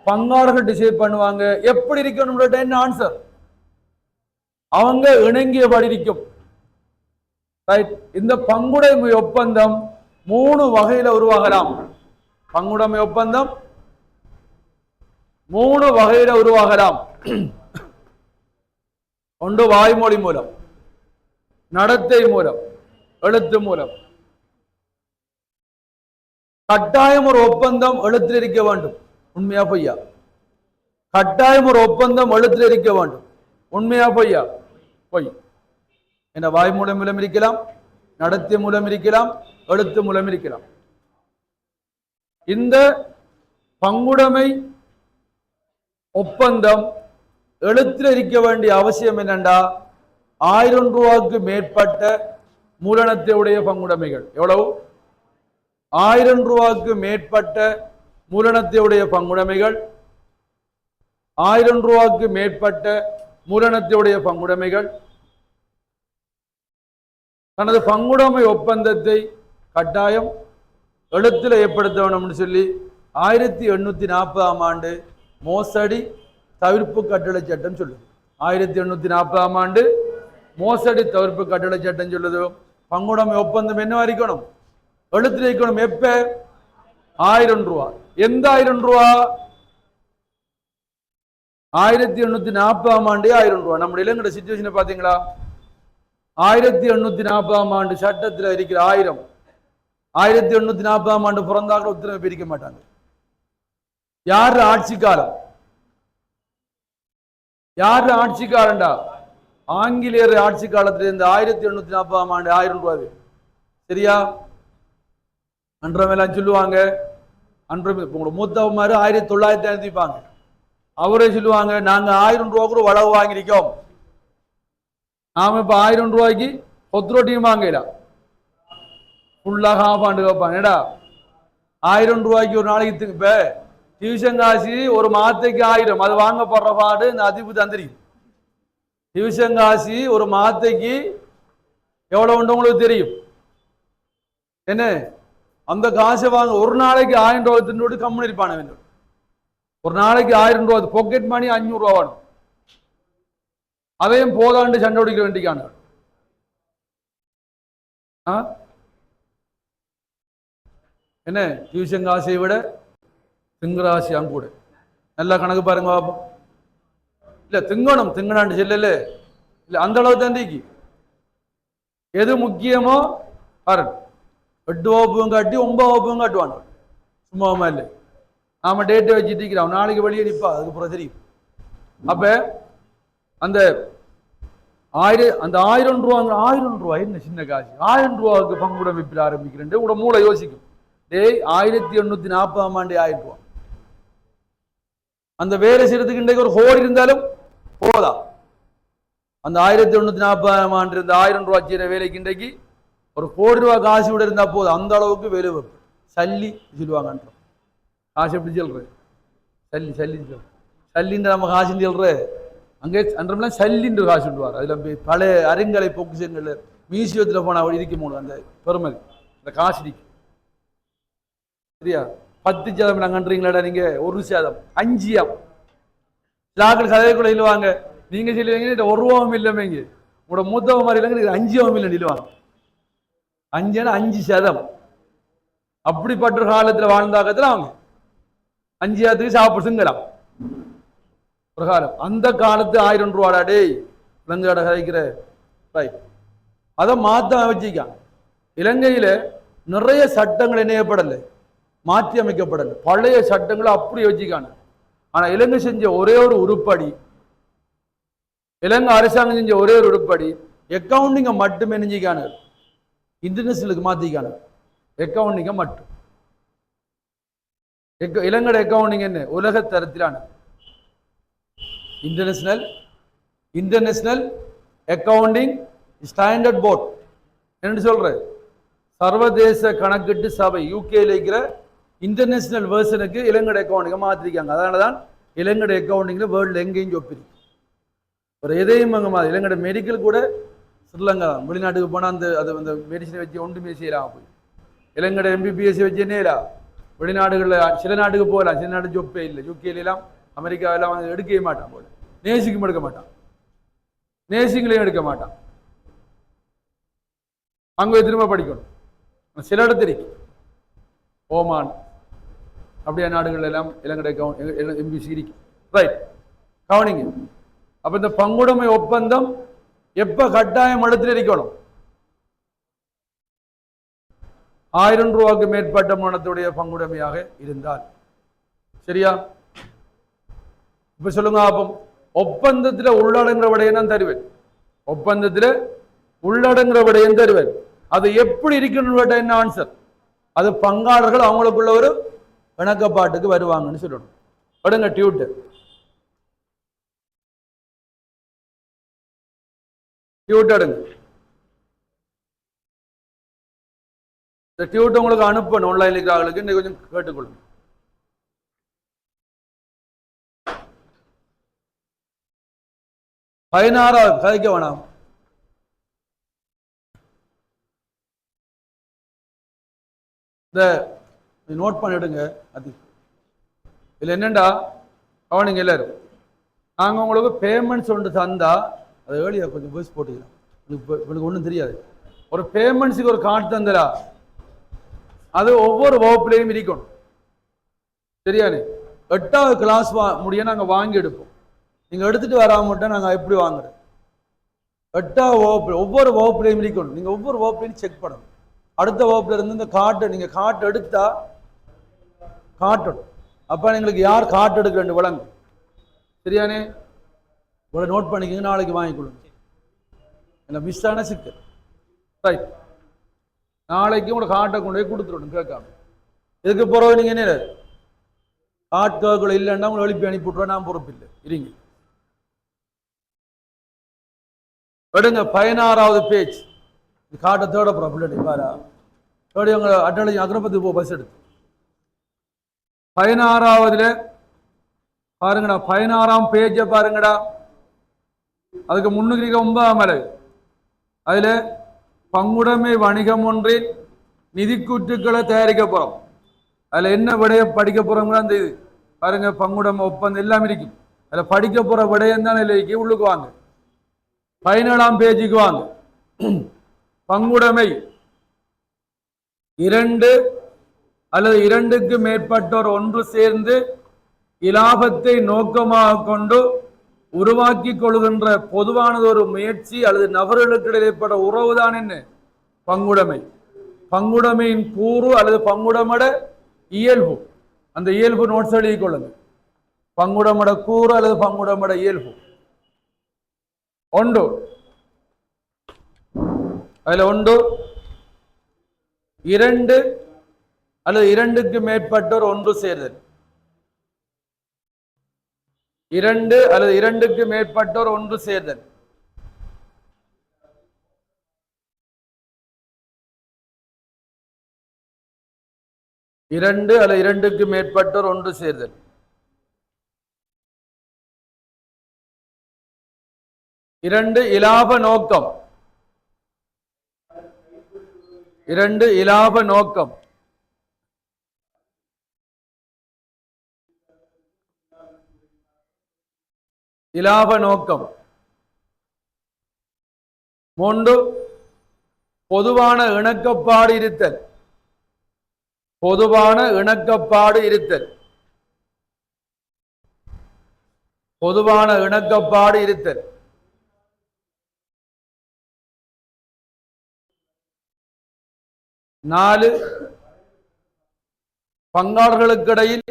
பங்காளர்கள் டிசைட் பண்ணுவாங்க. எப்படி இருக்கணும் என்ன ஆன்சர்? அவங்க இணங்கியபடி இருக்கும். ரைட். இந்த பங்குடைமை ஒப்பந்தம் 3 வகையில உருவாகலாம். பங்குடைமை ஒப்பந்தம் 3 வகையில உருவாகலாம். ஒன்று வாய்மொழி மூலம், நடத்தை மூலம், எழுத்து மூலம். கட்டாயம் ஒரு ஒப்பந்தம் எழுத்தில் இருக்க வேண்டும். உண்மையா பொய்யா? கட்டாயம் ஒரு ஒப்பந்தம் எழுத்தில் இருக்க வேண்டும். உண்மையா பொய்யா? பொய். என்ன, வாய்மொழி மூலம் இருக்கலாம், நடத்தை மூலம் இருக்கலாம், எழுத்து மூலம் இருக்கலாம். இந்த பங்குடைமை ஒப்பந்தம் எழுத்தில் இருக்க வேண்டிய அவசியம் என்னண்டா? 1000 ரூபாய்க்கு மேற்பட்ட மூலதனத்தை உடைய பங்குடைமைகள். எவ்வளவு? 1000 ரூபாய்க்கு மேற்பட்ட மூலதனத்தை உடைய பங்குடைமைகள், 1000 ரூபாய்க்கு மேற்பட்ட மூலதனத்தை உடைய பங்குடைமைகள் தனது பங்குடைமை ஒப்பந்தத்தை கட்டாயம் எழுத்தில் ஏற்படுத்த வேணும்னு சொல்லி 1840ஆம் ஆண்டு மோசடி தவிர்ப்பு கட்டளை சட்டம் சொல்லுது. 1840ஆம் ஆண்டு மோசடி தவிர்ப்பு கட்டளை சட்டம் சொல்லுது. பங்குடைமை ஒப்பந்தம் என்ன இருக்கணும்? எழுத்தில் இருக்கணும். எப்ப? 1000 ரூபாய். எந்த 1000 ரூபாய்? 1840ஆம் ஆண்டு 1000 ரூபாய். நம்முடைய இலங்கை சிச்சுவேஷனை பாத்தீங்களா? 1840ஆம் ஆண்டு சட்டத்தில் இருக்கிற 1000, 1840ஆம் ஆண்டு பிறந்தாக்க உத்தரவை பிரிக்க மாட்டாங்க. யார் ஆட்சி காலம்? யார் ஆட்சி காலம்டா? ஆங்கிலேயர் ஆட்சி காலத்துல இருந்து 1840ஆம் ஆண்டு 1000 ரூபாய். சரியா? அன்றம் சொல்லுவாங்க. அன்றம் உங்களோட மூத்தவமாரு 1900 எழுதிப்பாங்க. அவரே சொல்லுவாங்க, நாங்க 1000 ரூபாய் கூட வளவு வாங்கியிருக்கோம். நாம இப்ப 1000 ரூபாய்க்கு கொத்ரோட்டியும் வாங்கல. ஃபுல்லாக ஆண்டு வைப்பாங்க. ஏடா 1000 ரூபாய்க்கு ஒரு நாளைக்கு இப்ப டியூஷன் காசு ஒரு மாதத்துக்கு 1000, அது வாங்கப்படுற பாடு இந்த அதிப்பு தந்திரிக்கும். டியூஷன் காசு ஒரு மாதத்துக்கு எவ்வளவு உண்டு உங்களுக்கு தெரியும் என்ன? அந்த காசை வாங்க ஒரு நாளைக்கு 1000 ரூபாய் தின்னு கம்மி இருப்பான வேண்டும். ஒரு நாளைக்கு 1000 ரூபாய் பாக்கெட் மணி 500 ரூபா வேணும். அதையும் போதாண்டு சண்டை பிடிக்க வேண்டிக்கான என்ன? டியூஷன் காசை விட திங்கராசி அங்கூட நல்லா கணக்கு பாருங்க பாப்போம். இல்ல திங்கணும், திங்கணாண்டு செல்லல இல்ல, அந்த அளவு தந்திக்கு எது முக்கியமோ பாருங்க. 8 வகுப்பும் காட்டி 9 வகுப்பும் காட்டுவாங்க. சும்மாவுமா இல்லை, நாம டேட்டை வச்சுட்டு இருக்கிறோம். நாளைக்கு வெளியே நிற்பா, அதுக்கு அப்புறம் தெரியும். அப்ப அந்த அந்த 1000 ரூபா, 1000 ரூபா என்ன சின்ன காசு, 1000 ரூபாவுக்கு பங்குடைமைப்பில் ஆரம்பிக்கிறேன் உங்களோட மூளை யோசிக்கும். 1840ஆம் ஆண்டு 1000 ரூபா. அந்த வேலை செய்யறதுக்கு இன்றைக்கு ஒரு கோடி இருந்தாலும் போதா. அந்த 1840ஆம் ஆண்டு இருந்த 1000 ரூபா செய்யற வேலைக்கு இன்றைக்கு ஒரு கோடி ரூபா காசு விட இருந்தா போதும். அந்த அளவுக்கு வேலை வைப்பு சல்லி சொல்லுவாங்க. காசு எப்படி சொல்ற? சல்லி சல்லி சொல்ற. சல்லின்ற நம்ம காசு சொல்ற அங்கே அன்றமெல்லாம் சல்லின்ற காசு விடுவார். அதுல பழைய அருங்கலை பொக்குசங்கள் மியூசியத்தில் போனா இருக்க முடியும். அந்த பெருமை அந்த காசு இருக்கு சரியா. 10 சதம் நாங்கன்றீங்களா நீங்க, 1 சதம் 5 லாக்கள் கதைக்குள்ள இல்லுவாங்க. நீங்க சொல்லுவீங்க 1 ரூபாவும் இல்லைங்க, உங்களோட மூத்தவ மாதிரி இல்லைங்க 5 இல்லை நிலுவாங்க. 5 5 சதம். அப்படிப்பட்ட ஒரு காலத்தில் வாழ்ந்தாக்கத்தில் அவங்க 5 சாப்பிடுங்களாம் ஒரு காலம். அந்த காலத்து 1000 ரூபாடா டேய் இலங்கையோட கதைக்கிற அதை மாற்ற வச்சுக்காங்க. இலங்கையில நிறைய சட்டங்கள் இணையப்படலை, மாற்றி அமைக்கப்படலை. பழைய சட்டங்களை அப்படி வச்சுக்காங்க. ஆனா இலங்கை செஞ்ச ஒரே ஒரு உருப்படி, இலங்கை அரசாங்கம் செஞ்ச ஒரே ஒரு உருப்படி அக்கவுண்டிங்க மட்டுமே நெஞ்சிக்கான இன்டர்நேஷனலுக்கு மாத்திக்கான அக்கவுண்டிங்க மட்டும். இலங்கை அக்கவுண்டிங் என்ன உலக தரத்திலான இன்டர்நேஷனல் அக்கவுண்டிங் ஸ்டாண்டர்ட் போர்ட் என்று சொல்ற சர்வதேச கணக்கீட்டு சபை யூகேல இருக்கிற இன்டர்நேஷனல் வெர்ஷனுக்கு இலங்கை அக்கவுண்டிங்க மாத்திருக்காங்க. அதனாலதான் இலங்கை அக்கவுண்டிங்ல வேர்ல்டு எங்கேயும் ஒப்பிருக்கு. ஒரு எதையும் அங்கே மாதிரி இலங்கை மெடிக்கல் கூட ஸ்ரீலங்கா வெளிநாட்டுக்கு போனால் அந்த மெடிசனை வச்சு ஒன்றுமே செய்யலாம். போய் இலங்கை எம்பிபிஎஸ் வச்சு என்னலா வெளிநாடுகளில் சில நாட்டுக்கு போகலாம், சில நாடு ஜொப்பே இல்லை. யூகேலாம் அமெரிக்காவெல்லாம் எடுக்கவே மாட்டான், போல நேசிக்கும் எடுக்க மாட்டான், நேசிங்களையும் எடுக்க மாட்டான். அங்கே திரும்ப படிக்கணும். சில இடத்துல ஓமான் அப்படியே நாடுகள் எல்லாம் இலங்கை எம்பிசி இருக்கு. ரைட், கவனிங்க. அப்ப இந்த பங்குடைமை ஒப்பந்தம் எப்ப கட்டாயம் இடத்துல இருக்கணும்? 1000 ரூபாய்க்கு மேற்பட்ட மனத்துடைய பங்குடைமையாக இருந்தால். சரியா? இப்ப சொல்லுங்க. அப்போ ஒப்பந்தத்தில் உள்ளடங்குற விடையை நான் தருவேன். ஒப்பந்தத்தில் உள்ளடங்குற விடையும் தருவேன். அது எப்படி இருக்கணும் என்ன ஆன்சர்? அது பங்காளர்கள் அவங்களுக்குள்ள ஒரு இணக்கப்பாட்டுக்கு வருவாங்கன்னு சொல்லணும். படுங்க டியூட் டியூட்டடுங்க. இந்த டியூட் உங்களுக்கு அனுப்பணும் ஆன்லைன்ல இருக்கிறவங்களுக்கு. இன்னைக்கு கொஞ்சம் கேட்டுக்கொள்ளுங்க. பதினாறாவது கதைக்க வேணாம். இந்த நோட் பண்ணிடுங்க. அது இதுல என்னண்டா கவனிங்க எல்லாரும். நாங்கள் உங்களுக்கு பேமெண்ட்ஸ் ஒன்று தந்தா அது ஏழியா கொஞ்சம் பேசி போட்டுக்கலாம். எனக்கு ஒன்றும் தெரியாது. ஒரு பேமெண்ட்ஸுக்கு ஒரு கார்டு தந்தரா அது ஒவ்வொரு வகுப்புலையும் இருக்கணும். சரியானே? 8வது கிளாஸ் முடிய நாங்கள் வாங்கி எடுப்போம். நீங்கள் எடுத்துட்டு வராம மட்டும் நாங்கள் எப்படி வாங்குறோம்? 8வது வகுப்பு ஒவ்வொரு வகுப்புலையும் இருக்கணும். நீங்கள் ஒவ்வொரு வகுப்புலையும் செக் பண்ணணும். அடுத்த வகுப்புல இருந்து இந்த கார்டு நீங்கள் கார்டு எடுத்தா காட்டணும். அப்போ எங்களுக்கு யார் கார்டு எடுக்க விளங்கும். சரியானே? இவ்வளோ நோட் பண்ணிக்கங்க. நாளைக்கு வாங்கிக்கொள்ளுங்க. இல்லை மிஸ் ஆன சிக்கல். ரைட், நாளைக்கு உங்களோட கார்டை கொண்டு போய் கொடுத்துடணும் கேட்காம. இதுக்கு பிறகு நீங்கள் என்ன கார்டு கேட்கல இல்லைன்னா உங்களை எழுப்பி அனுப்பிவிட்ருவோம். நான் பொறுப்பு இல்லை. இருங்க எடுங்க. 16வது பேஜ். கார்டை தேட போகிறோம். பிள்ளை பாரா தேடி உங்களை அட்டளி அக்ரபத்துக்கு போ பஸ் எடுத்து 16வதுல பாருங்கடா. 16ஆம் பேஜை பாருங்கடா. அதுக்கு முன்னுக்கு 9ஆம் அலகு. அதுல பங்குடைமை வணிகம் ஒன்றில் நிதிக்கூற்றுக்களை தயாரிக்க போறோம். அதுல என்ன விடைய படிக்க போறோம்னா அந்த இது பாருங்க. பங்குடைமை ஒப்பந்தம் எல்லாம் இருக்கும். அதுல படிக்க போற விடயம் தான் இல்லைக்கு. உள்ளுக்கு வாங்க. 17ஆம் பேஜுக்கு வாங்க. பங்குடைமை 2 அல்லது 2க்கு மேற்பட்டோர் ஒன்று சேர்ந்து இலாபத்தை நோக்கமாக கொண்டு உருவாக்கி கொள்கின்ற பொதுவானது ஒரு முயற்சி அல்லது நபர்களுக்கு இடைப்பட்ட உறவுதான் என்ன? பங்குடைமை. பங்குடைமையின் கூறு அல்லது பங்குடைமட இயல்பு. அந்த இயல்பு நோட்ஸ் எழுதி கொள்ளுங்க. பங்குடைமட கூறு அல்லது பங்குடைமட இயல்பு. ஒன்று அதில் ஒன்று இரண்டு அல்லது இரண்டுக்கு மேற்பட்டோர் ஒன்று சேர்தல் இரண்டு அல்லது இரண்டுக்கு மேற்பட்டோர் ஒன்று சேர்தல் இரண்டு அல்லது இரண்டுக்கு மேற்பட்டோர் ஒன்று சேர்தல் இரண்டு இலாப நோக்கம் இரண்டு இலாப நோக்கம் இலாப நோக்கம் மூன்று பொதுவான இணக்கப்பாடு இருத்தல் பொதுவான இணக்கப்பாடு இருத்தல் பொதுவான இணக்கப்பாடு இருத்தல் நாலு பங்காளர்களுக்கிடையில்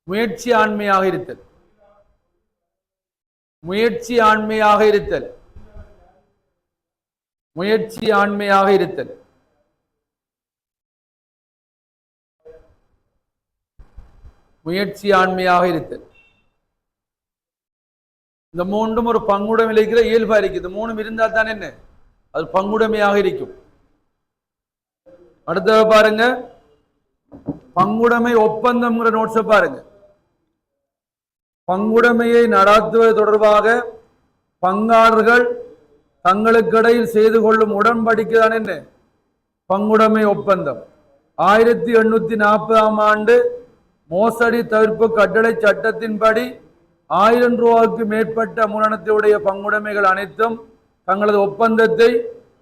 முயற்சி ஆண்மையாக இருத்தல் முயற்சி ஆண்மையாக இருத்தல் முயற்சி ஆண்மையாக இருத்தல் முயற்சி ஆண்மையாக இருத்தல் இந்த மூன்றும் ஒரு பங்குடைமை இருக்கிற இயல்பா இருக்கு இந்த மூணும் இருந்தால் தான் என்ன அது பங்குடைமையாக இருக்கும் அடுத்த பாருங்க பங்குடைமை ஒப்பந்தம்ங்கிற நோட்ஸை பாருங்க பங்குடைமையை நடாத்துவது தொடர்பாக பங்காளர்கள் தங்களுக்கிடையில் செய்து கொள்ளும் உடன்படிக்கை தான் என்ன பங்குடைமை ஒப்பந்தம் 1840ஆம் ஆண்டு மோசடி தவிர்ப்பு கட்டளை சட்டத்தின்படி 1000 ரூபாய்க்கு மேற்பட்ட மூலதனத்தையுடைய பங்குடைமைகள் அனைத்தும் தங்களது ஒப்பந்தத்தை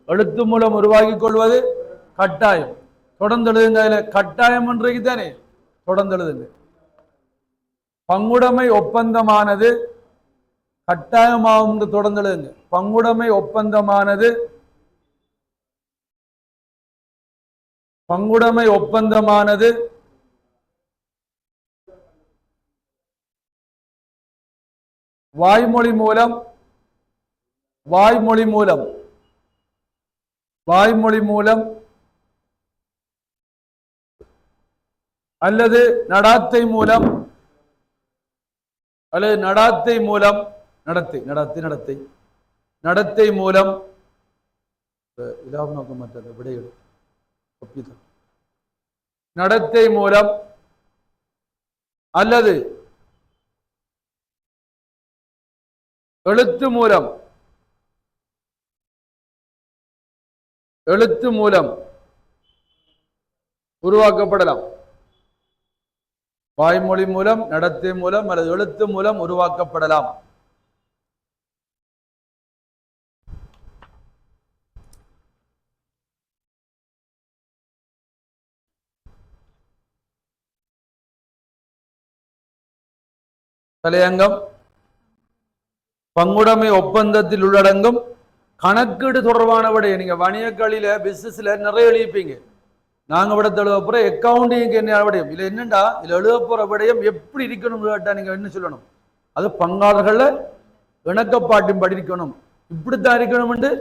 எழுத்து மூலம் உருவாக்கிக் கொள்வது கட்டாயம் தொடர்ந்து எழுதுங்க கட்டாயம் என்றைக்கு தானே தொடர்ந்து எழுதுங்க பங்குடைமை ஒப்பந்தமானது கட்டாயமாகும் தொடர்ந்து எழுதுங்க பங்குடைமை ஒப்பந்தமானது வாய்மொழி மூலம் அல்லது நடாத்தை மூலம் நடத்தை மூலம் இலாபநோக்கமற்ற விடைகள் நடத்தை மூலம் அல்லது எழுத்து மூலம் உருவாக்கப்படலாம் வாய்மொழி மூலம் நடத்தை மூலம் அல்லது எழுத்து மூலம் உருவாக்கப்படலாம் தலையங்கம் பங்குடைமை ஒப்பந்தத்தில் உள்ளடங்கும் கணக்கீடு தொடர்பான விட நீங்க வணிகங்களில பிசினஸ்ல நிறைய எழுதிப்பீங்க நாங்க விடத்தை எழுத போற அக்கௌண்டிங் என்ன விடயம் இல்ல என்னண்டா இதுல எழுத போற விடயம் எப்படி இருக்கணும் கேட்டா நீங்க என்ன சொல்லணும் அது பங்காளர்கள இணக்கப்பாட்டின் படி இருக்கணும் இப்படித்தான் இருக்கணும் என்று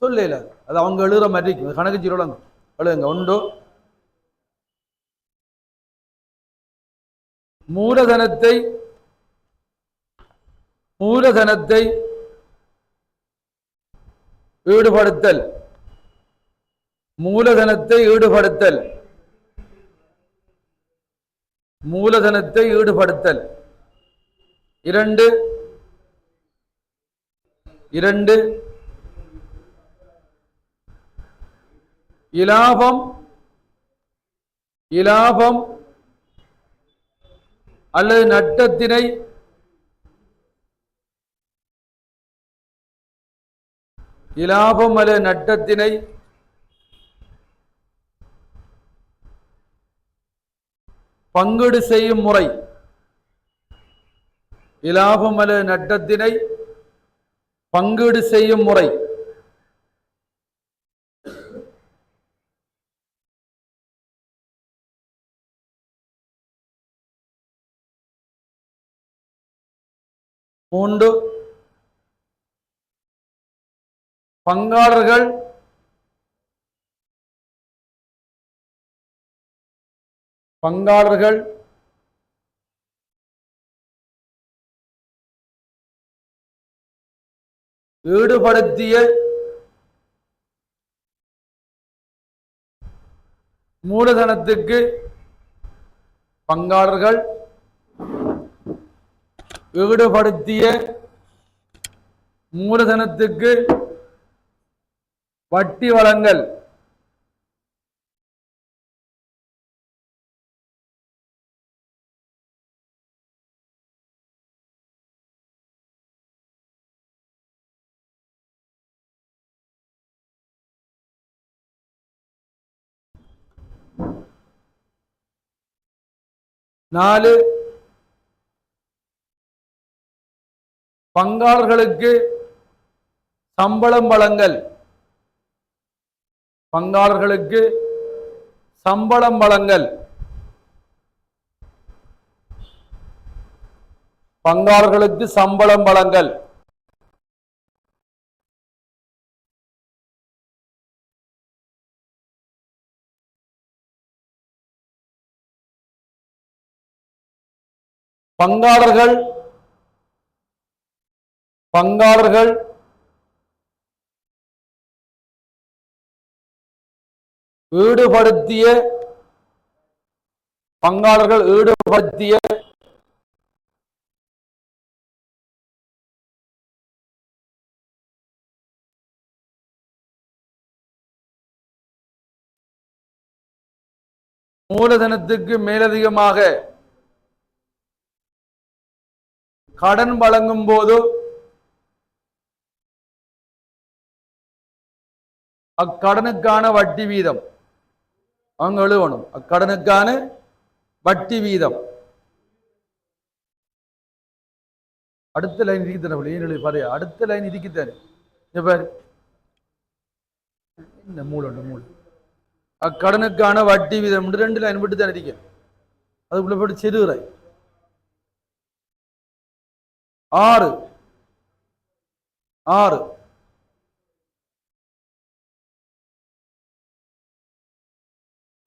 சொல்லல அது அவங்க எழுதுற மாதிரி இருக்கும் கணக்கு சொல்லலாம் எழுதுங்க ஒன்று மூலதனத்தை ஈடுபடுத்தல் இரண்டு இலாபம் அல்லது நட்டத்தினை பங்கீடு செய்யும் முறை இலாபம் அல்லது நட்டத்தினை பங்கீடு செய்யும் முறை மூன்று பங்காளர்கள் பங்காளர்கள் ஈடுபடுத்திய மூலதனத்துக்கு பங்காளர்கள் ஈடுபடுத்திய மூலதனத்துக்கு வட்டி வழங்கல். நாலு, பங்காளர்களுக்கு சம்பளம் வழங்கல். பங்காளர்களுக்கு சம்பளம் வழங்கல். பங்காளர்களுக்கு சம்பளம் வழங்கல். பங்காளர்கள் ஈடுபடுத்திய மூலதனத்துக்கு மேலதிகமாக கடன் வழங்கும் போது அக்கடனுக்கான வட்டி வீதம் அவங்க எழுதணும். அக்கடனுக்கான வட்டி வீதம். அடுத்த லைன் இருக்குது பாரு. அடுத்த லைன் இருக்குத்தாரு. இந்த மூல அக்கடனுக்கான வட்டி வீதம் 2 லைன் விட்டு தான் இருக்க. அதுக்குள்ள போட்டு செருகிறாய். 6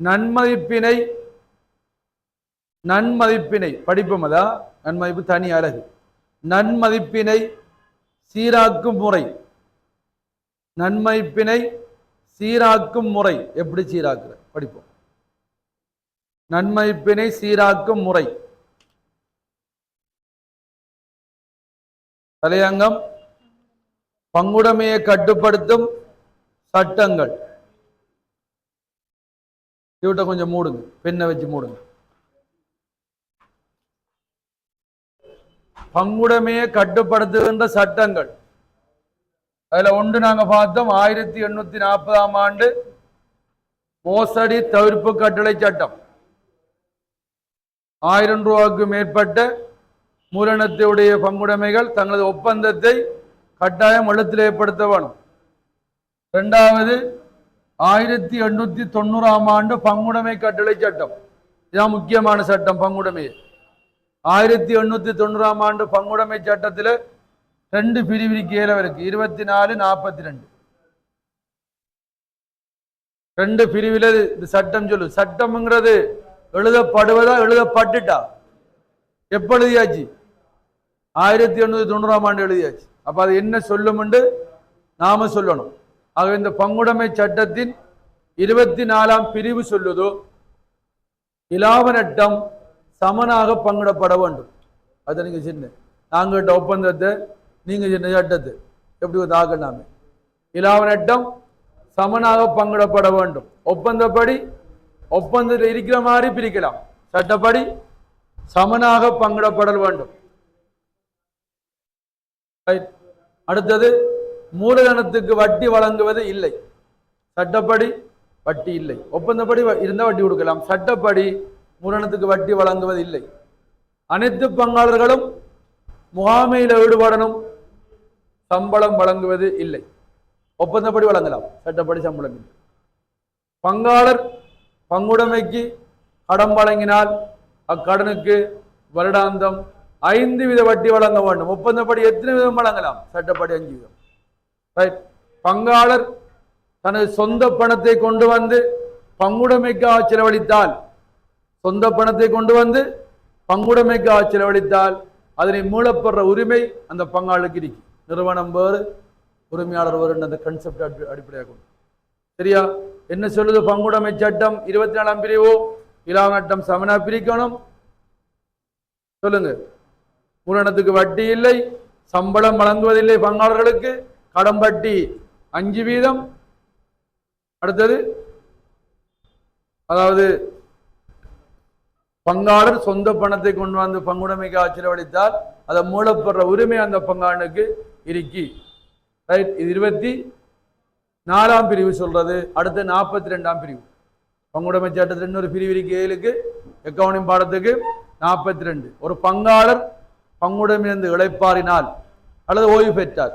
நன்மதிப்பினை படிப்போம். அதா நன்மதிப்பு தனி அழகு. நன்மதிப்பினை சீராக்கும் முறை. நன்மதிப்பினை சீராக்கும் முறை எப்படி சீராக்குற படிப்போம். நன்மதிப்பினை சீராக்கும் முறை. தலையங்கம் பங்குடைமையை கட்டுப்படுத்தும் சட்டங்கள். இவட்ட கொஞ்சம் மூடுங்க, பெண்ணை வச்சு மூடுங்க. பங்குடைமையை கட்டுப்படுத்துகின்ற சட்டங்கள். அதுல ஒன்று நாங்க பார்த்தோம் 1840ஆம் ஆண்டு மோசடி தவிர்ப்பு கட்டளை சட்டம். 1000 ரூபாய்க்கு மேற்பட்ட மூலதனத்தையுடைய பங்குடைமைகள் தங்களது ஒப்பந்தத்தை கட்டாயம் எழுத்தில் ஏற்படுத்த வேணும். இரண்டாவது 1890ஆம் ஆண்டு பங்குடைமை கட்டளை சட்டம். இதுதான் முக்கியமான சட்டம். பங்குடைமை 1890ஆம் ஆண்டு பங்குடைமை சட்டத்தில் 2 பிரிவு கீழே இருக்கு. 24, 42 2 பிரிவில் இந்த சட்டம் சொல்லு. சட்டம்ங்கிறது எழுதப்படுவதா எழுதப்பட்டுட்டா? எப்ப எழுதியாச்சு? 1890ஆம் ஆண்டு எழுதியாச்சு. அப்ப அது என்ன சொல்லும் என்று நாம சொல்லணும். ஆக இந்த பங்குடைமை சட்டத்தின் 24ஆம் பிரிவு சொல்லுதோ இலாப நட்டம் சமனாக பங்கிடப்பட வேண்டும். அதை நீங்க சின்ன நாங்கிட்ட ஒப்பந்தத்தை நீங்க சின்ன சட்டத்தை எப்படி தாக்கலாமே. இலாப நட்டம் சமனாக பங்கிடப்பட வேண்டும். ஒப்பந்தப்படி ஒப்பந்தத்தில் இருக்கிற மாதிரி பிரிக்கலாம். சட்டப்படி சமனாக பங்கிடப்பட வேண்டும். அடுத்தது மூலதனத்துக்கு வட்டி வழங்குவது இல்லை. சட்டப்படி வட்டி இல்லை. ஒப்பந்தப்படி இருந்தால் வட்டி கொடுக்கலாம். சட்டப்படி மூலதனத்துக்கு வட்டி வழங்குவது இல்லை. அனைத்து பங்காளர்களும் முகாமையில் ஈடுபடணும். சம்பளம் வழங்குவது இல்லை. ஒப்பந்தப்படி வழங்கலாம், சட்டப்படி சம்பளம் இல்லை. பங்காளர் பங்குடைமைக்கு கடன் வழங்கினால் அக்கடனுக்கு வருடாந்தம் 5 வீத வட்டி வழங்க வேண்டும். ஒப்பந்தப்படி எத்தனை வீதம் வழங்கலாம்? சட்டப்படி 5 வீதம். ரைட். பங்காளர் தனது சொந்த பணத்தை கொண்டு வந்து பங்குடைமைக்காக செலவழித்தால், சொந்த பணத்தை கொண்டு வந்து பங்குடைமைக்காக செலவழித்தால் அதனை மூலப்படுற உரிமை அந்த பங்காளுக்கு இருக்கு. நிறுவனம் வேறு, உரிமையாளர் வேறு அந்த கன்செப்ட் அடிப்படையாக. சரியா? என்ன சொல்லுது பங்குடைமை சட்டம் 24ஆம் பிரிவு? இலாப நட்டம் சமனா பிரிக்கணும். சொல்லுங்க. மூலதனத்துக்கு வட்டி இல்லை, சம்பளம் வழங்குவதில்லை பங்காளர்களுக்கு, கடன் வட்டி 5%. அடுத்தது, அதாவது பங்காளர் சொந்த பணத்தை கொண்டு வந்து பங்குடைமைக்காக செலவழித்தால் அதை மூலப்படுற உரிமை அந்த பங்காளனுக்கு இருக்கி. ரைட்? இது 24ஆம் பிரிவு சொல்றது. அடுத்து 42ஆம் பிரிவு பங்குடைமை சட்டத்தில் இன்னொரு பிரிவு இருக்கு 7க்கு, அக்கவுண்டிங் பாடத்துக்கு 42. ஒரு பங்காளர் பங்குடைமையிலிருந்து இளைப்பாறினால் அல்லது ஓய்வு பெற்றார்.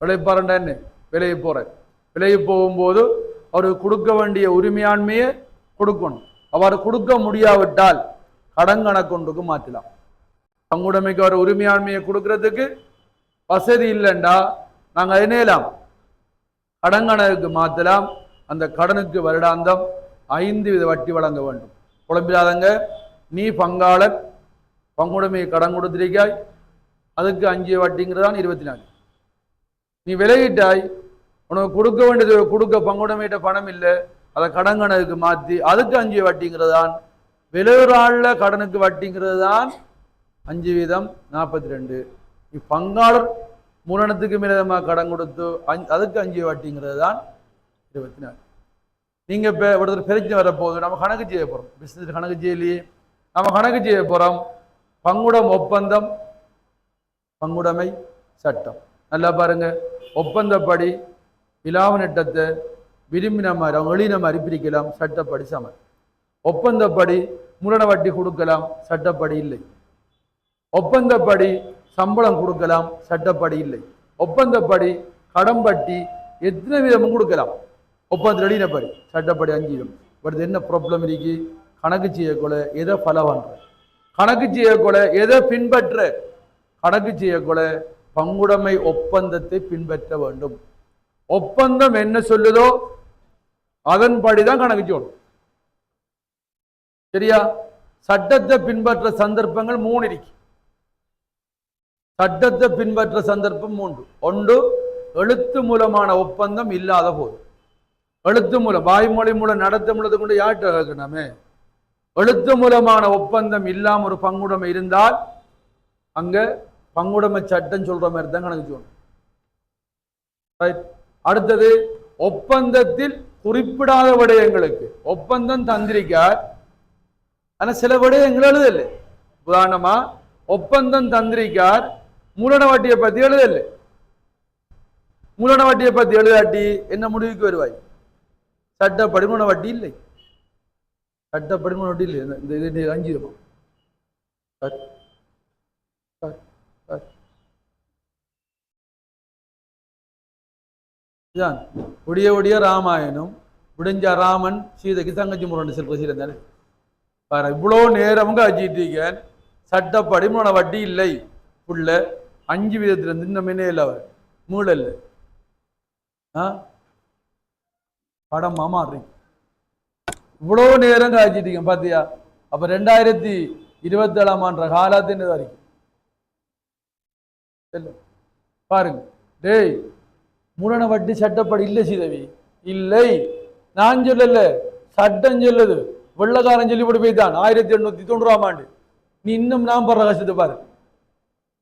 இளைப்பாறண்டா என்ன? விலையை போற. விலையை போகும்போது அவருக்கு கொடுக்க வேண்டிய உரிமையாண்மையை கொடுக்கணும். அவர் கொடுக்க முடியாவிட்டால் கடன் கணக்கொண்டுக்கு மாற்றலாம். பங்குடைமைக்கு அவர் உரிமையாண்மையை கொடுக்கறதுக்கு வசதி இல்லைண்டா நாங்கள் இணையலாம், கடன் கணக்கு மாற்றலாம். அந்த கடனுக்கு வருடாந்தம் 5% வட்டி வழங்க வேண்டும். குழம்பிடாதங்க. நீ பங்காளர் பங்குடைமையை கடன் கொடுத்திருக்காய், அதுக்கு 5 வட்டிங்கிறதான் 24. நீ விலையிட்டாய், உனக்கு கொடுக்க வேண்டியது கொடுக்க பங்குடைமையிட்ட பணம் இல்லை, அதை கடன் கணக்கு மாற்றி அதுக்கு 5 வட்டிங்கிறதான். விலையுறாள்ல கடனுக்கு வட்டிங்கிறது தான் 5% 42. பங்காளர் மூலதனத்துக்கு மேலமாக கடன் கொடுத்து அதுக்கு 5 வட்டிங்கிறது தான் 24. நீங்க இப்ப ஒருத்தர் பிரச்சனை வரப்போகுது, நம்ம கணக்கு செய்ய போறோம். பிசினஸ் கணக்கு செய்யலையே, நம்ம கணக்கு செய்ய போறோம். பங்குடம் ஒப்பந்தம், பங்குடைமை சட்டம். நல்லா பாருங்க. ஒப்பந்தப்படி இலாப நட்டத்தை விரும்பின மாதிரி அவங்க எளின மாதிரி பிரிக்கலாம், சட்டப்படி சமன். ஒப்பந்தப்படி மூலதன வட்டி கொடுக்கலாம், சட்டப்படி இல்லை. ஒப்பந்தப்படி சம்பளம் கொடுக்கலாம், சட்டப்படி இல்லை. ஒப்பந்தப்படி கடன் வட்டி எத்தனை விதமும் கொடுக்கலாம், ஒப்பந்தத்தில் எளினப்படி, சட்டப்படி 5. பட் என்ன ப்ராப்ளம் இருக்கு? கணக்கு செய்யக்கூட எதை ஃபாலோ பண்ற, கணக்கு செய்யக்கூட எதை பின்பற்ற, கணக்கு செய்யக்கூட பங்குடைமை ஒப்பந்தத்தை பின்பற்ற வேண்டும். ஒப்பந்தம் என்ன சொல்லுதோ அதன்படிதான் கணக்கு செய்யணும். சரியா? சட்டத்தை பின்பற்ற சந்தர்ப்பங்கள் 3 இருக்கு. சட்டத்தை பின்பற்ற சந்தர்ப்பம் 3. ஒன்று, எழுத்து மூலமான ஒப்பந்தம் இல்லாத போது. எழுத்து மூலம், வாய்மொழி மூலம் நடத்த முடியாது கொண்டு யார்கிட்ட கேட்கணுமே. எழுத்து மூலமான ஒப்பந்தம் இல்லாம ஒரு பங்குடைமை இருந்தால் அங்க பங்குடைமை சட்டம் சொல்ற மாதிரி தான் கணக்கு செய்யணும். அடுத்தது, ஒப்பந்தத்தில் குறிப்பிடாத விடயங்களுக்கு ஒப்பந்தம் தந்திரிக்கார், ஆனா சில விடயங்கள் எழுதலை. உதாரணமா, ஒப்பந்தம் தந்திரிக்கார் மூலதன வட்டியை பத்தி எழுதலை. மூலதன வட்டியை பத்தி எழுதாட்டி என்ன முடிவுக்கு வருவாய்? சட்டப்படி மூலதன வட்டி இல்லை, சட்டப்படி மூலதன வட்டி இல்லை. இந்த 5 ஒடிய ஒடிய ராமாயணம் விடிஞ்ச ராமன் சீதைக்கு தங்கச்சி முரண்டு செல்வ சீரந்தானே பாரு. இவ்வளோ நேரம் காய்ச்சிட்டீங்க, சட்டப்படி மூலதன வட்டி இல்லை. புள்ள 5% இந்த மீனே இல்லை, அவர் மூளை இல்லை. படம் மாறி இவ்வளோ நேரம் காய்ச்சிட்டீங்க பாத்தியா? அப்ப 2027ஆம் ஆண்டு காலத்தின் வரைக்கும் பாருங்க. டேய், மூலதன வட்டி சட்டப்படி இல்லை சீதவி, இல்லை. நான் சொல்லல, சட்டம் சொல்லுது. வெள்ளக்காரன் சொல்லி போட்டு போய்தான் 1890ஆம் ஆண்டு. நீ இன்னும் நான் படுற கஷ்டத்தை பாரு.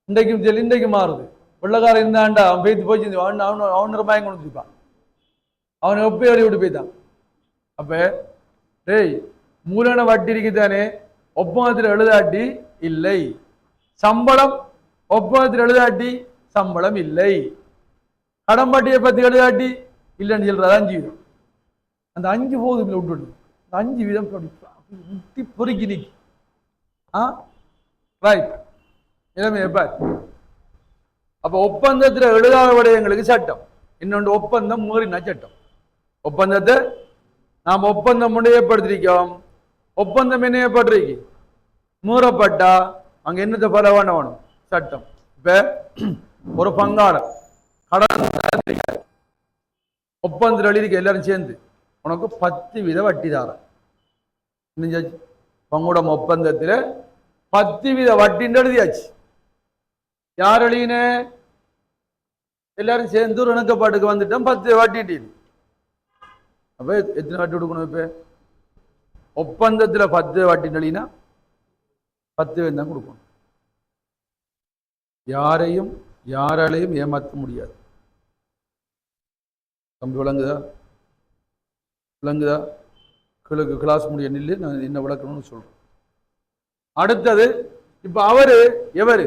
இன்றைக்கும் சொல்லி இன்றைக்கு மாறுது. வெள்ளக்காரன் இருந்தாண்டா அவன் போய்த்து போச்சு, அவன் ரூபாய் கொண்டு வச்சுப்பான். அவனை ஒப்பே வழி விட்டு போய்தான். அப்ப டேய், மூலதன வட்டி இருக்குதானே, ஒப்பந்தத்தில் எழுதாட்டி இல்லை. சம்பளம் ஒப்பந்தத்தில் எழுதாட்டி சம்பளம் இல்லை. கடன் வட்டியை பத்தி எழுதாட்டி இல்லைன்னு சொல்றது 5%. அந்த 5 போதும் விட்டு 5% பொறுக்கி நிக்கி. ரைட், இளமையை பார். அப்ப ஒப்பந்தத்தில் எழுதாத விடயங்களுக்கு சட்டம். இன்னொன்று, ஒப்பந்தம் மீறின சட்டம். ஒப்பந்தத்தை நாம் ஒப்பந்தம் முன்னையப்படுத்திருக்கோம். ஒப்பந்தம் என்னையப்பட்டிருக்கு, மீறப்பட்டா அங்க என்னத்தை பல வேணும்? சட்டம். இப்ப ஒரு பங்காளர் கடன் ஒப்பந்தத்தில் எழுதிக்க எல்லாரும் சேர்ந்து உனக்கு 10% வட்டி தாரேன். பங்குடம் ஒப்பந்தத்தில் 10% வட்டின்னு எழுதியாச்சு. யார் எழுதின? எல்லாரும் சேர்ந்து ஒரு இணக்கப்பாட்டுக்கு வந்துட்டோம். 10 வட்டிட்டு. அப்ப எத்தனை வட்டி கொடுக்கணும்? இப்ப ஒப்பந்தத்தில் 10 வட்டின்னு எழுதினா 10 தான் கொடுக்கணும். யாராலையும் ஏமாற்ற முடியாது. தம்பி விளங்குதா? கிழக்கு கிளாஸ் முடிய நில்லு, நான் என்ன விளக்கணும்னு சொல்றேன். அடுத்தது இப்ப எவரு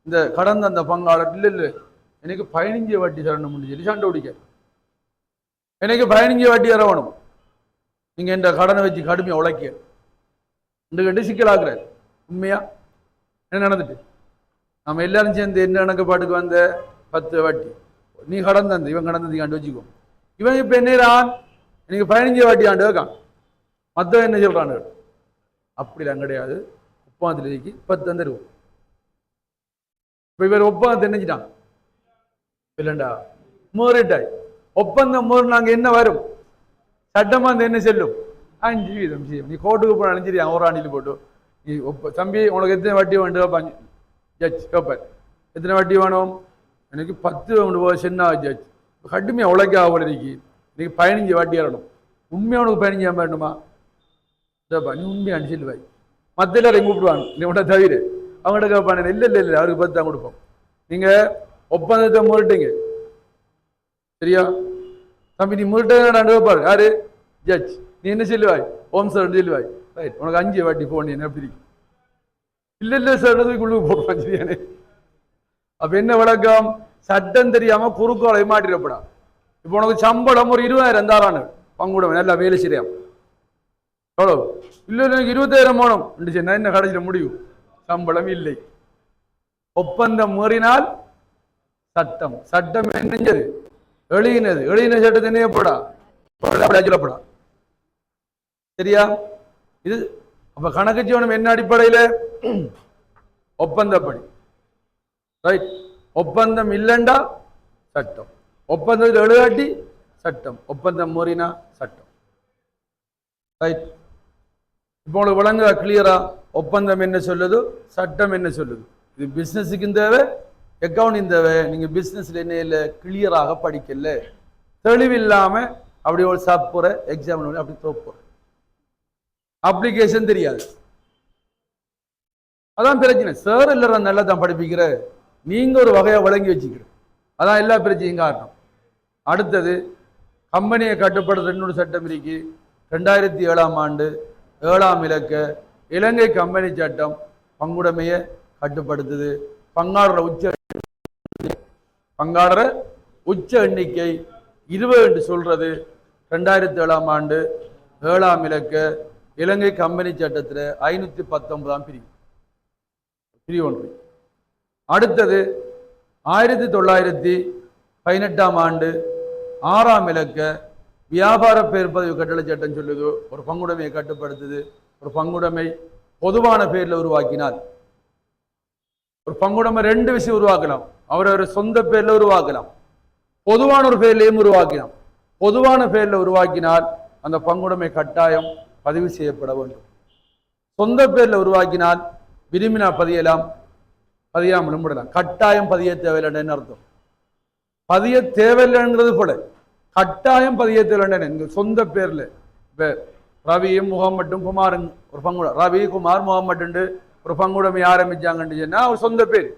இந்த கடந்த அந்த பங்காளர் இல்ல எனக்கு 15 வட்டி தரணும் சொல்லி சண்டை பிடிக்க, எனக்கு 15 வட்டி தரணும், நீங்க இந்த கடனை வச்சு கடுமையா உழைக்க இந்த சிக்கலாக்குற. உண்மையா என்ன நடந்துட்டு? நம்ம எல்லாரும் சேர்ந்து என்ன கணக்குப்பாட்டுக்கு வந்த 10 வட்டி, நீ கடன் தந்து இவன் கடன் தந்தி ஆண்டு வச்சுக்கோ. இவன் இப்ப என்னறான்? எனக்கு 15 வட்டி ஆண்டு வைக்கான். மத்தவன் என்ன சொல்றான்? அப்படிலாம் கிடையாது, ஒப்பந்தத்திற்கு 10 தந்துருவோம். இப்ப இவர் ஒப்பந்தத்தை என்னச்சிட்டான் இல்லண்டா மூறிட்டாய். ஒப்பந்தம் மூறினாங்க என்ன வரும்? சட்டமா என்ன செல்லும்? 5% செய்யும். நீ கோர்ட்டுக்கு போனாலும் சரி, ஒரு ஆண்டில் போட்டு நீ தம்பி உனக்கு எத்தனை வட்டி வேண்டும்? ஜட்ஜ் கேட்பார், எத்தனை வட்டி வேணும்? எனக்கு 10 வேணும். சின்ன ஜட்ஜ் கடுமையாக உழைக்க ஆகலைக்கு இன்னைக்கு 15 வட்டி ஏறணும். உண்மையாக உனக்கு 15 வேணுமா? நீ உண்மையானு சொல்லுவாய். மற்ற எல்லாரையும் கூப்பிடுவாங்க நீ உன்னை தவிர. அவங்கள்ட்ட கேட்பானே, இல்லை அவருக்கு 10 தான் கொடுப்போம். நீங்க ஒப்பந்தத்தை முறிட்டீங்க சரியா தம்பி, நீ முறிட்டாரு கேட்பாரு யாரு? ஜட்ஜ். நீ என்ன சொல்லுவாய்? ஓம் சார் சொல்லுவாய். ரைட், உனக்கு 5 வட்டி போன் என்ன எப்படி? இல்ல சார் உள்ளுக்கு போடுவான் சரியானே. அப்ப என்ன விளக்கம்? சட்டம் தெரியாம குறுக்கோளை மாட்டிடப்படா. இப்ப உனக்கு சம்பளம் ஒரு 20,000 தாரானு பங்குட நல்லா வேலை செய்யாம எவ்வளவு? இல்ல எனக்கு 20,000 வேணும் என்ன கடைசியில முடியும்? சம்பளம் இல்லை. ஒப்பந்தம் மீறினால் சட்டம் என்னஞ்சது? எழுதின சட்டத்தை என்னப்படா சொல்லப்படா சரியா? இது அப்ப கணக்கு ஜீவனம் என்ன அடிப்படையில? ஒப்பந்தப்படி. ரைட், ஒப்பந்தம் இல்லைண்டா சட்டம், ஒப்பந்தத்தில் எழுதாட்டி சட்டம், ஒப்பந்தம் மீறினா சட்டம். ரைட், இப்போ உங்களுக்கு விளங்க கிளியரா? ஒப்பந்தம் என்ன சொல்லுது, சட்டம் என்ன சொல்லுது? இது பிசினஸுக்கு தேவை, அக்கௌண்டிங் தேவை. நீங்க பிசினஸ்ல என்ன இல்லை கிளியராக படிக்கல, தெளிவில்லாம அப்படி ஒரு சாப்பிட்ற எக்ஸாம் அப்படி தோப்புற, அப்ளிகேஷன் தெரியாது. அதான் பிரச்சனை. சார் எல்லாரும் நல்லா தான் படிப்பிக்கிற, நீங்க ஒரு வகையை வழங்கி வச்சுக்கிற, அதான் எல்லா பிரச்சனையும் காரணம். அடுத்தது கம்பெனியை கட்டுப்படுத்த இன்னொரு சட்டம் இருக்கு. 2007ஆம் ஆண்டு 7ஆம் இலக்க இலங்கை கம்பெனி சட்டம் பங்குடைமையை கட்டுப்படுத்துது. பங்காளர உச்ச எண்ணிக்கை 20 என்று சொல்றது 2007ஆம் ஆண்டு 7ஆம் இலக்க இலங்கை கம்பெனி சட்டத்தில் 519ஆம் பிரிவு ஒன்று. அடுத்தது 1918ஆம் ஆண்டு 6ஆம் இலக்க வியாபார பெயர் பதிவு கட்டளை சட்டம் சொல்லுது, ஒரு பங்குடைமையை கட்டுப்படுத்துது. ஒரு பங்குடைமை பொதுவான பெயர்ல உருவாக்கினால், ஒரு பங்குடைமை 2 விஷயம் உருவாக்கலாம். அவரவர் சொந்த பேர்ல உருவாக்கலாம், பொதுவான ஒரு பெயர்லையும் உருவாக்கலாம். பொதுவான பெயர்ல உருவாக்கினால் அந்த பங்குடைமை கட்டாயம் பதிவு செய்யப்பட வேண்டும். சொந்த பேர்ல உருவாக்கினால் விரும்பினா பதியலாம், பதியாமலும் விடலாம். கட்டாயம் பதிய தேவையில்லைன்னு அர்த்தம். பதிய தேவையில்லைங்கிறது போல கட்டாயம் பதிய தேவையில்லை. சொந்த பேர்ல இப்ப ரவியும் முகமட்டும் குமாரும் ஒரு பங்குட, ரவி குமார் முகமட்டு ஒரு பங்குடைமை ஆரம்பிச்சாங்கன்னு சொன்னா அவர் சொந்த பேர்,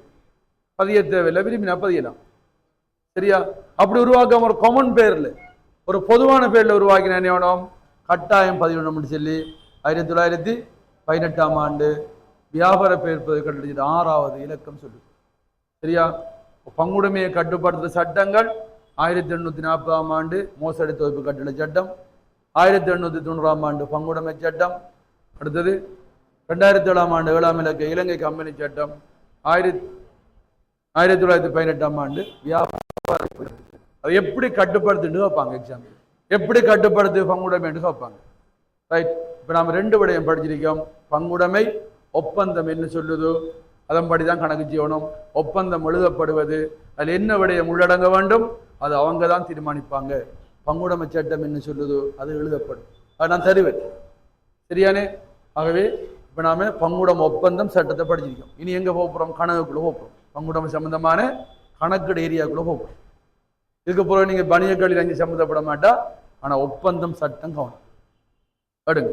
பதிய தேவையில்லை, விரும்பினா பதியலாம். சரியா? அப்படி உருவாக்காம ஒரு காமன் பேர்ல ஒரு பொதுவான பேர்ல உருவாக்கின கட்டாயம் பதிவிடணும்னு சொல்லி 1918ஆம் ஆண்டு வியாபார பெயர் பதிவு கட்டளை 6வது இலக்கம் சொல்லுது. சரியா? பங்குடைமையை கட்டுப்படுத்துகிற சட்டங்கள் 1840ஆம் ஆண்டு மோசடி தொகுப்பு கட்டளை சட்டம், 1890ஆம் ஆண்டு பங்குடைமை சட்டம், அடுத்தது 2007ஆம் ஆண்டு 7ஆம் இலக்க இலங்கை கம்பெனி சட்டம், 1918ஆம் ஆண்டு வியாபார. அது எப்படி கட்டுப்படுத்துன்னு வைப்பாங்க எக்ஸாம், எப்படி கட்டுப்படுத்து பங்குடைமை என்று வைப்பாங்க. ரைட், இப்ப நாம 2 விடயம் படிச்சிருக்கோம். பங்குடைமை ஒப்பந்தம் என்ன சொல்லுது, அதன்படி தான் கணக்கு செய்யணும். ஒப்பந்தம் எழுதப்படுவது அதில் என்ன விடயம் உள்ளடங்க வேண்டும் அது அவங்க தான் தீர்மானிப்பாங்க. பங்குடைமை சட்டம் என்ன சொல்லுதோ அது எழுதப்படும், அது நான் தருவேன். சரியானே? ஆகவே இப்போ நாம பங்குடம் ஒப்பந்தம் சட்டத்தை படிச்சிருக்கோம். இனி எங்கே போகிறோம்? கணக்குக்குள்ளே போகிறோம். பங்குடம் சம்பந்தமான கணக்கு ஏரியாக்குள்ளே போகிறோம். இதுக்கு பிறகு நீங்கள் பணியக்களில் அங்கே சம்மந்தப்பட மாட்டா. ஆனால் ஒப்பந்தம் சட்டம் கவனம் அடுங்க.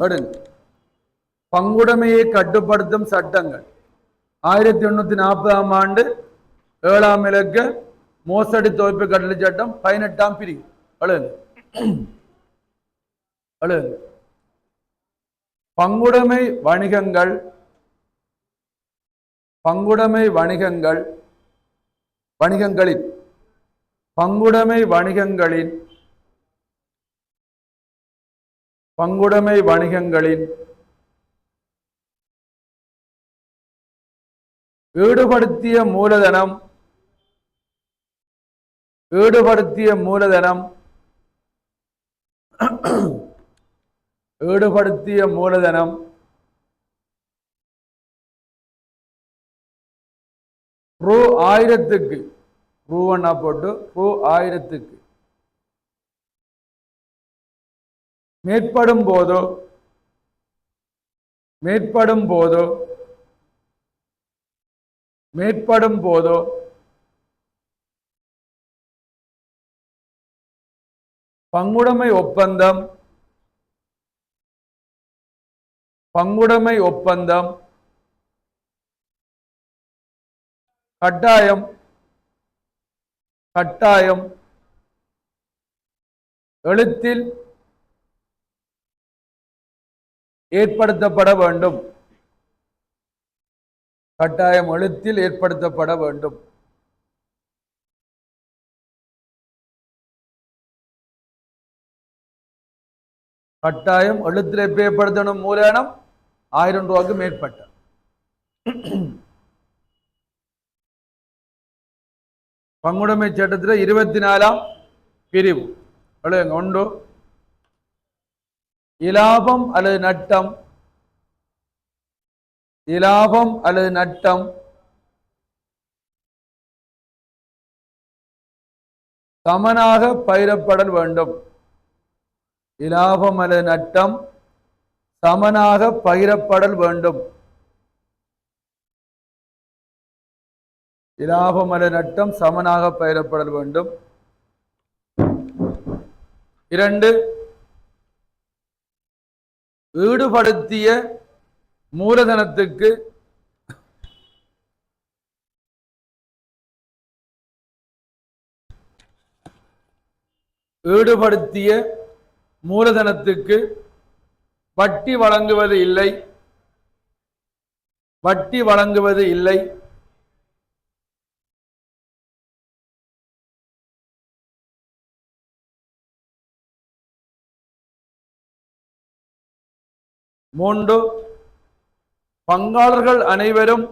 அடுங்க பங்குடைமையை கட்டுப்படுத்தும் சட்டங்கள் 1840ஆம் ஆண்டு 7ஆம் இலக்க மோசடி தோய்ப்பு கட்டளை சட்டம் 18ஆம் பிரிவு. அழுங்க அழுங்க பங்குடைமை வணிகங்கள் வணிகங்களின் ஈடுபடுத்திய மூலதனம் ரூ.1000க்கு ரூவண்ணா போட்டு ரூ.1000க்கு மேற்படும் போதோ பங்குடைமை ஒப்பந்தம் கட்டாயம் எழுத்தில் ஏற்படுத்தப்பட வேண்டும். கட்டாயம் எழுத்தில் ஏற்படுத்தணும். மூலதனம் 1000 ரூபாய்க்கு மேற்பட்ட. பங்குடைமை சட்டத்தில் 24ஆம் பிரிவு ஒன்று இலாபம் அல்லது நட்டம் சமனாக பகிரப்படல் வேண்டும். இலாபம் அல்லது நட்டம் சமனாக பகிரப்படல் வேண்டும். இலாபம் அல்லது நட்டம் சமனாக பகிரப்படல் வேண்டும். 2 ஈடுபடுத்திய மூலதனத்துக்கு வட்டி வழங்குவது இல்லை. மூன்று பங்காளர்கள் அனைவரும்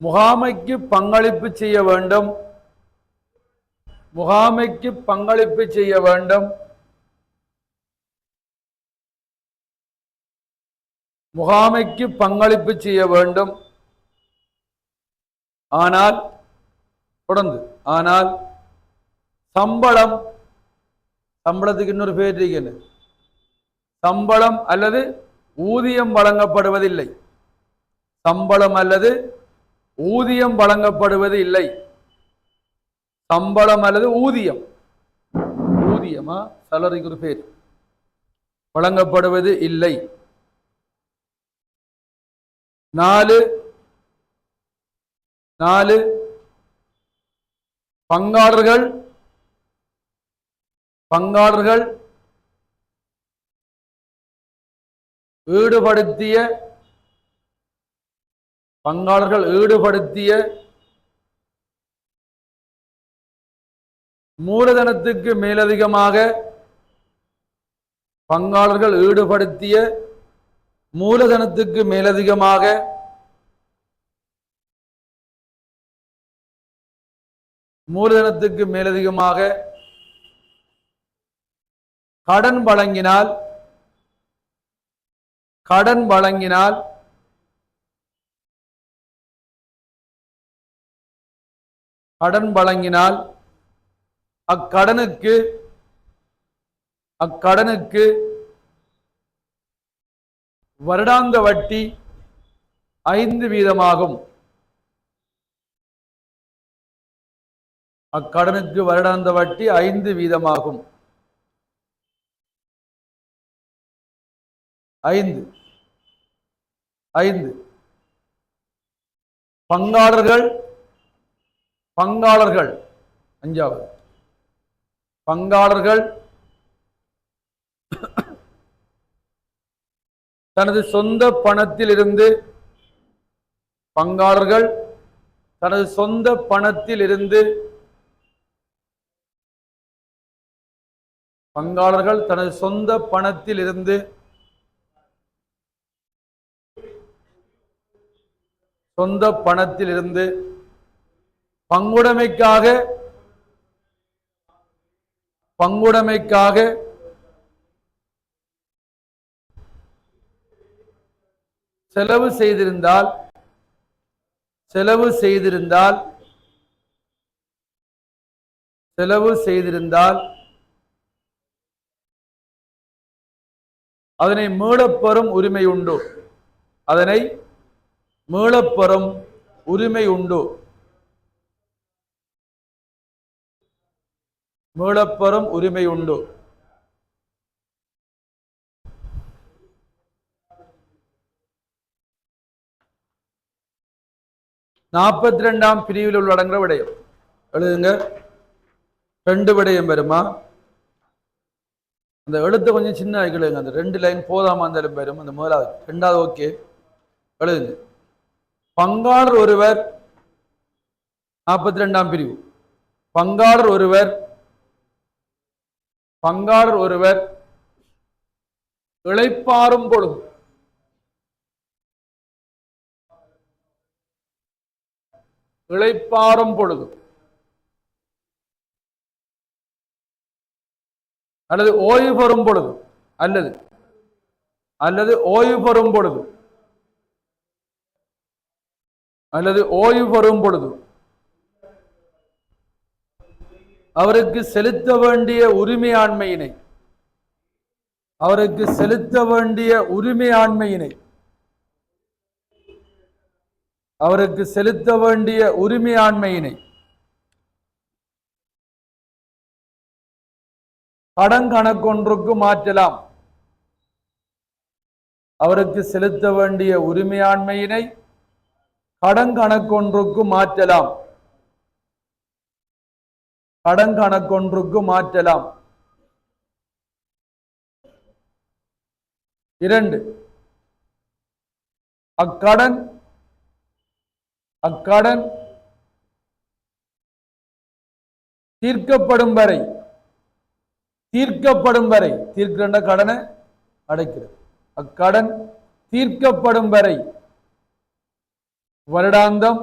முகாமைக்கு பங்களிப்பு செய்ய வேண்டும். ஆனால் சம்பளத்துக்கு இன்னொரு பேர் இருக்கிறது. சம்பளம் அல்லது ஊதியம் வழங்கப்படுவதில்லை. சம்பளம் அல்லது ஊதியம் ஊதியமா சலரிக்கு ஒரு பேர் வழங்கப்படுவது இல்லை. 4 பங்காளர்கள் ஈடுபடுத்திய மூலதனத்துக்கு மேலதிகமாக மூலதனத்துக்கு மேலதிகமாக கடன் வழங்கினால் அக்கடனுக்கு வருடாந்த வட்டி 5% அக்கடனுக்கு வருடாந்த வட்டி 5%. 5 பங்காளர்கள் 5வது பங்காளர்கள் தனது சொந்த பணத்திலிருந்து பங்குடைமைக்காக செலவு செய்திருந்தால் அதனை மீளப்பெறும் உரிமை உண்டு. மீளப்பெறும் உரிமை உண்டு. 42ஆம் பிரிவில் உள்ளடங்குற விடயம் எழுதுங்க. 2 விடயம் வருமா? அந்த எழுத்து கொஞ்சம் சின்ன ஆகிடுங்க. அந்த 2 லைன் போதாம இருந்தாலும் வரும். அந்த முதலாவது 2வது ஓகே எழுதுங்க. பங்காளர் ஒருவர் 42ஆம் பிரிவு பங்காளர் ஒருவர் இளைப்பாறும் பொழுது அல்லது ஓய்வு பெறும் பொழுது அவருக்கு செலுத்த வேண்டிய உரிமையாண்மையினை கடன் கணக்கொன்றுக்கு மாற்றலாம். அவருக்கு செலுத்த வேண்டிய உரிமையாண்மையினை கடன் கணக்கொன்றுக்கு மாற்றலாம். 2 அக்கடன் தீர்க்கப்படும் வரை தீர்க்கின்ற கடனை அடைக்கிறது. அக்கடன் தீர்க்கப்படும் வரை வருடாந்தம்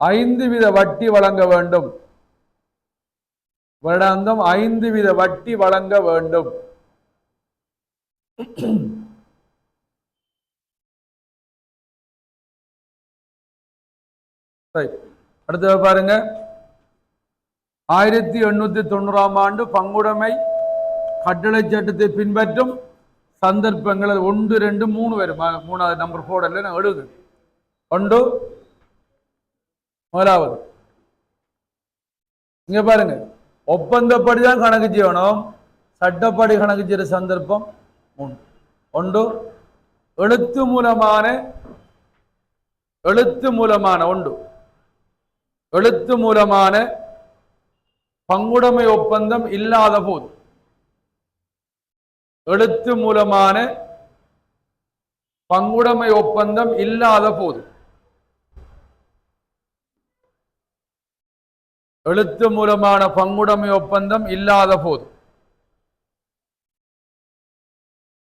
5% வட்டி வழங்க வேண்டும். வருடாந்தம் 5% வட்டி வழங்க வேண்டும். அடுத்து பாருங்க. 1890ஆம் ஆண்டு பங்குடைமை கட்டளை சட்டத்தை பின்பற்றும் சந்தர்ப்பங்கள் 1, 2, 3 வரும். 3வது நம்பர் போடல நான் எழுது. 1 முதலாவது இங்க பாருங்க, ஒப்பந்தப்படி தான் கணக்கு செய்யணும். சட்டப்படி கணக்கு செய்யற சந்தர்ப்பம் 3. 1 எழுத்து மூலமான 1 எழுத்து மூலமான பங்குடைமை ஒப்பந்தம் இல்லாத போது எழுத்து மூலமான பங்குடைமை ஒப்பந்தம் இல்லாத போது எழுத்து மூலமான பங்குடைமை ஒப்பந்தம் இல்லாத போது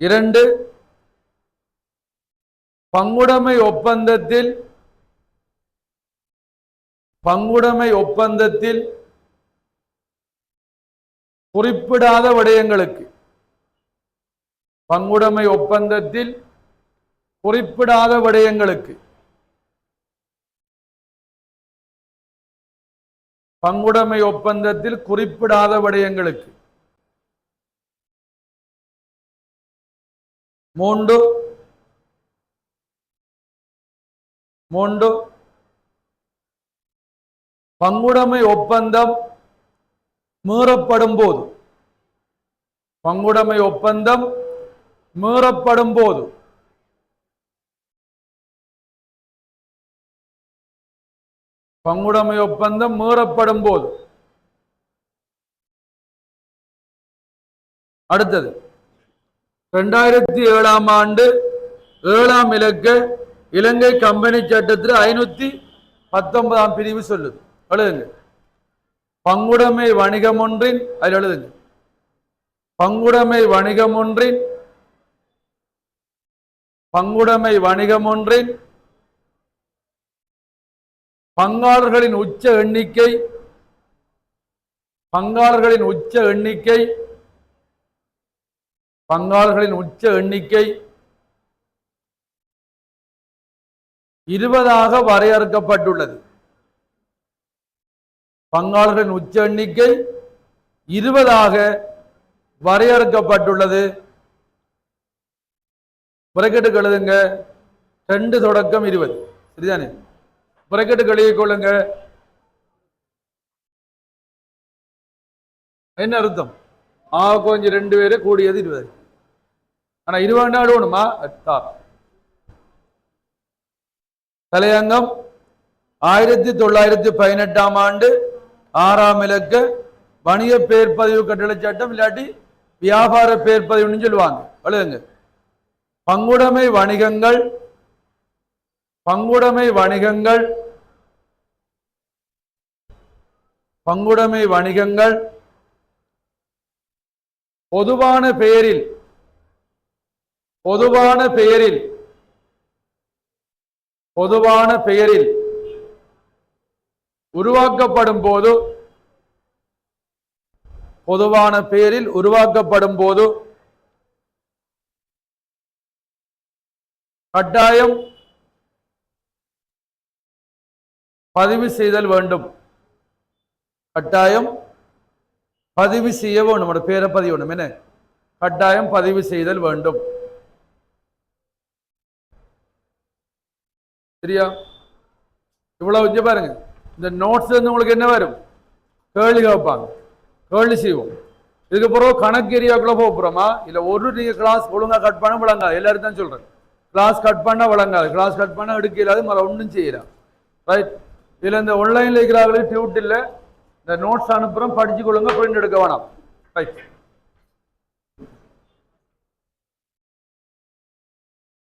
2 பங்குடைமை ஒப்பந்தத்தில் குறிப்பிடாத விடயங்களுக்கு பங்குடைமை ஒப்பந்தத்தில் குறிப்பிடாத விடயங்களுக்கு பங்குடைமை ஒப்பந்தத்தில் குறிப்பிடாத விடயங்களுக்கு 3 பங்குடைமை ஒப்பந்தம் மீறப்படும் போது பங்குடைமை ஒப்பந்தம் மீறப்படும் போது பங்குடைமை ஒப்பந்தம் மீறப்படும் போது அடுத்தது 2007 ஆண்டு 7ஆம் இலக்க இலங்கை கம்பெனி சட்டத்தில் 519 பிரிவு சொல்லுது. எழுதுங்க. பங்குடைமை வணிகம் ஒன்றின் அதில் எழுதுங்க. பங்குடைமை வணிகம் ஒன்றின் பங்காளர்களின் உச்ச எண்ணிக்கை 20 வரையறுக்கப்பட்டுள்ளது. பங்காளர்களின் உச்ச எண்ணிக்கை 20 வரையறுக்கப்பட்டுள்ளது. பிரக்கெட்டுக்கு எழுதுங்க. 2 தொடக்கம் 20 சரிதானே? பிரக்கெட்டுக்கு எழுதிக் கொள்ளுங்க. என்ன அர்த்தம்? கொஞ்சம் 2 பேரு கூடியது 20. ஆனா 20 நாள் வேணுமா? தலையங்கம் 1918 ஆண்டு 6ஆம் இலக்க வணிக பேர்பதிவு கட்டளை சட்டம் இல்லாட்டி வியாபார பேர்பதிவுன்னு சொல்லுவாங்க. எழுதுங்க. பங்குடைமை வணிகங்கள் பொதுவான பெயரில் உருவாக்கப்படும் போது கட்டாயம் பதிவு செய்தல் வேண்டும். கட்டாயம் பதிவு செய்ய வேண்டும். பேரை பதிவு வேணும். என்ன? கட்டாயம் பதிவு செய்தல் வேண்டும். சரியா? இவ்வளவு வச்சு பாருங்க. இந்த நோட்ஸ் உங்களுக்கு என்ன வரும்? கேள்வி கேட்பாங்க. கேள்வி செய்வோம். இதுக்கு பிறகு கணக்கு ஏரியாக்குள்ள போகிறோமா? இல்லை நீங்க கிளாஸ் ஒழுங்கா கட் பண்ண விளங்காது. எல்லாரும் தான் சொல்றேன். கிளாஸ் கட் பண்ண விளங்காது. கிளாஸ் கட் பண்ண எடுக்க இல்லாது. மற்ற ஒன்றும் செய்யலாம். ரைட்? இதுல இந்த ஆன்லைன்ல இருக்கிறாங்களுக்கு டியூட் இல்லை. இந்த நோட்ஸ் அனுப்புறோம், படிச்சு கொள்ளுங்க, பிரிண்ட் எடுக்க வேணாம். ரைட்?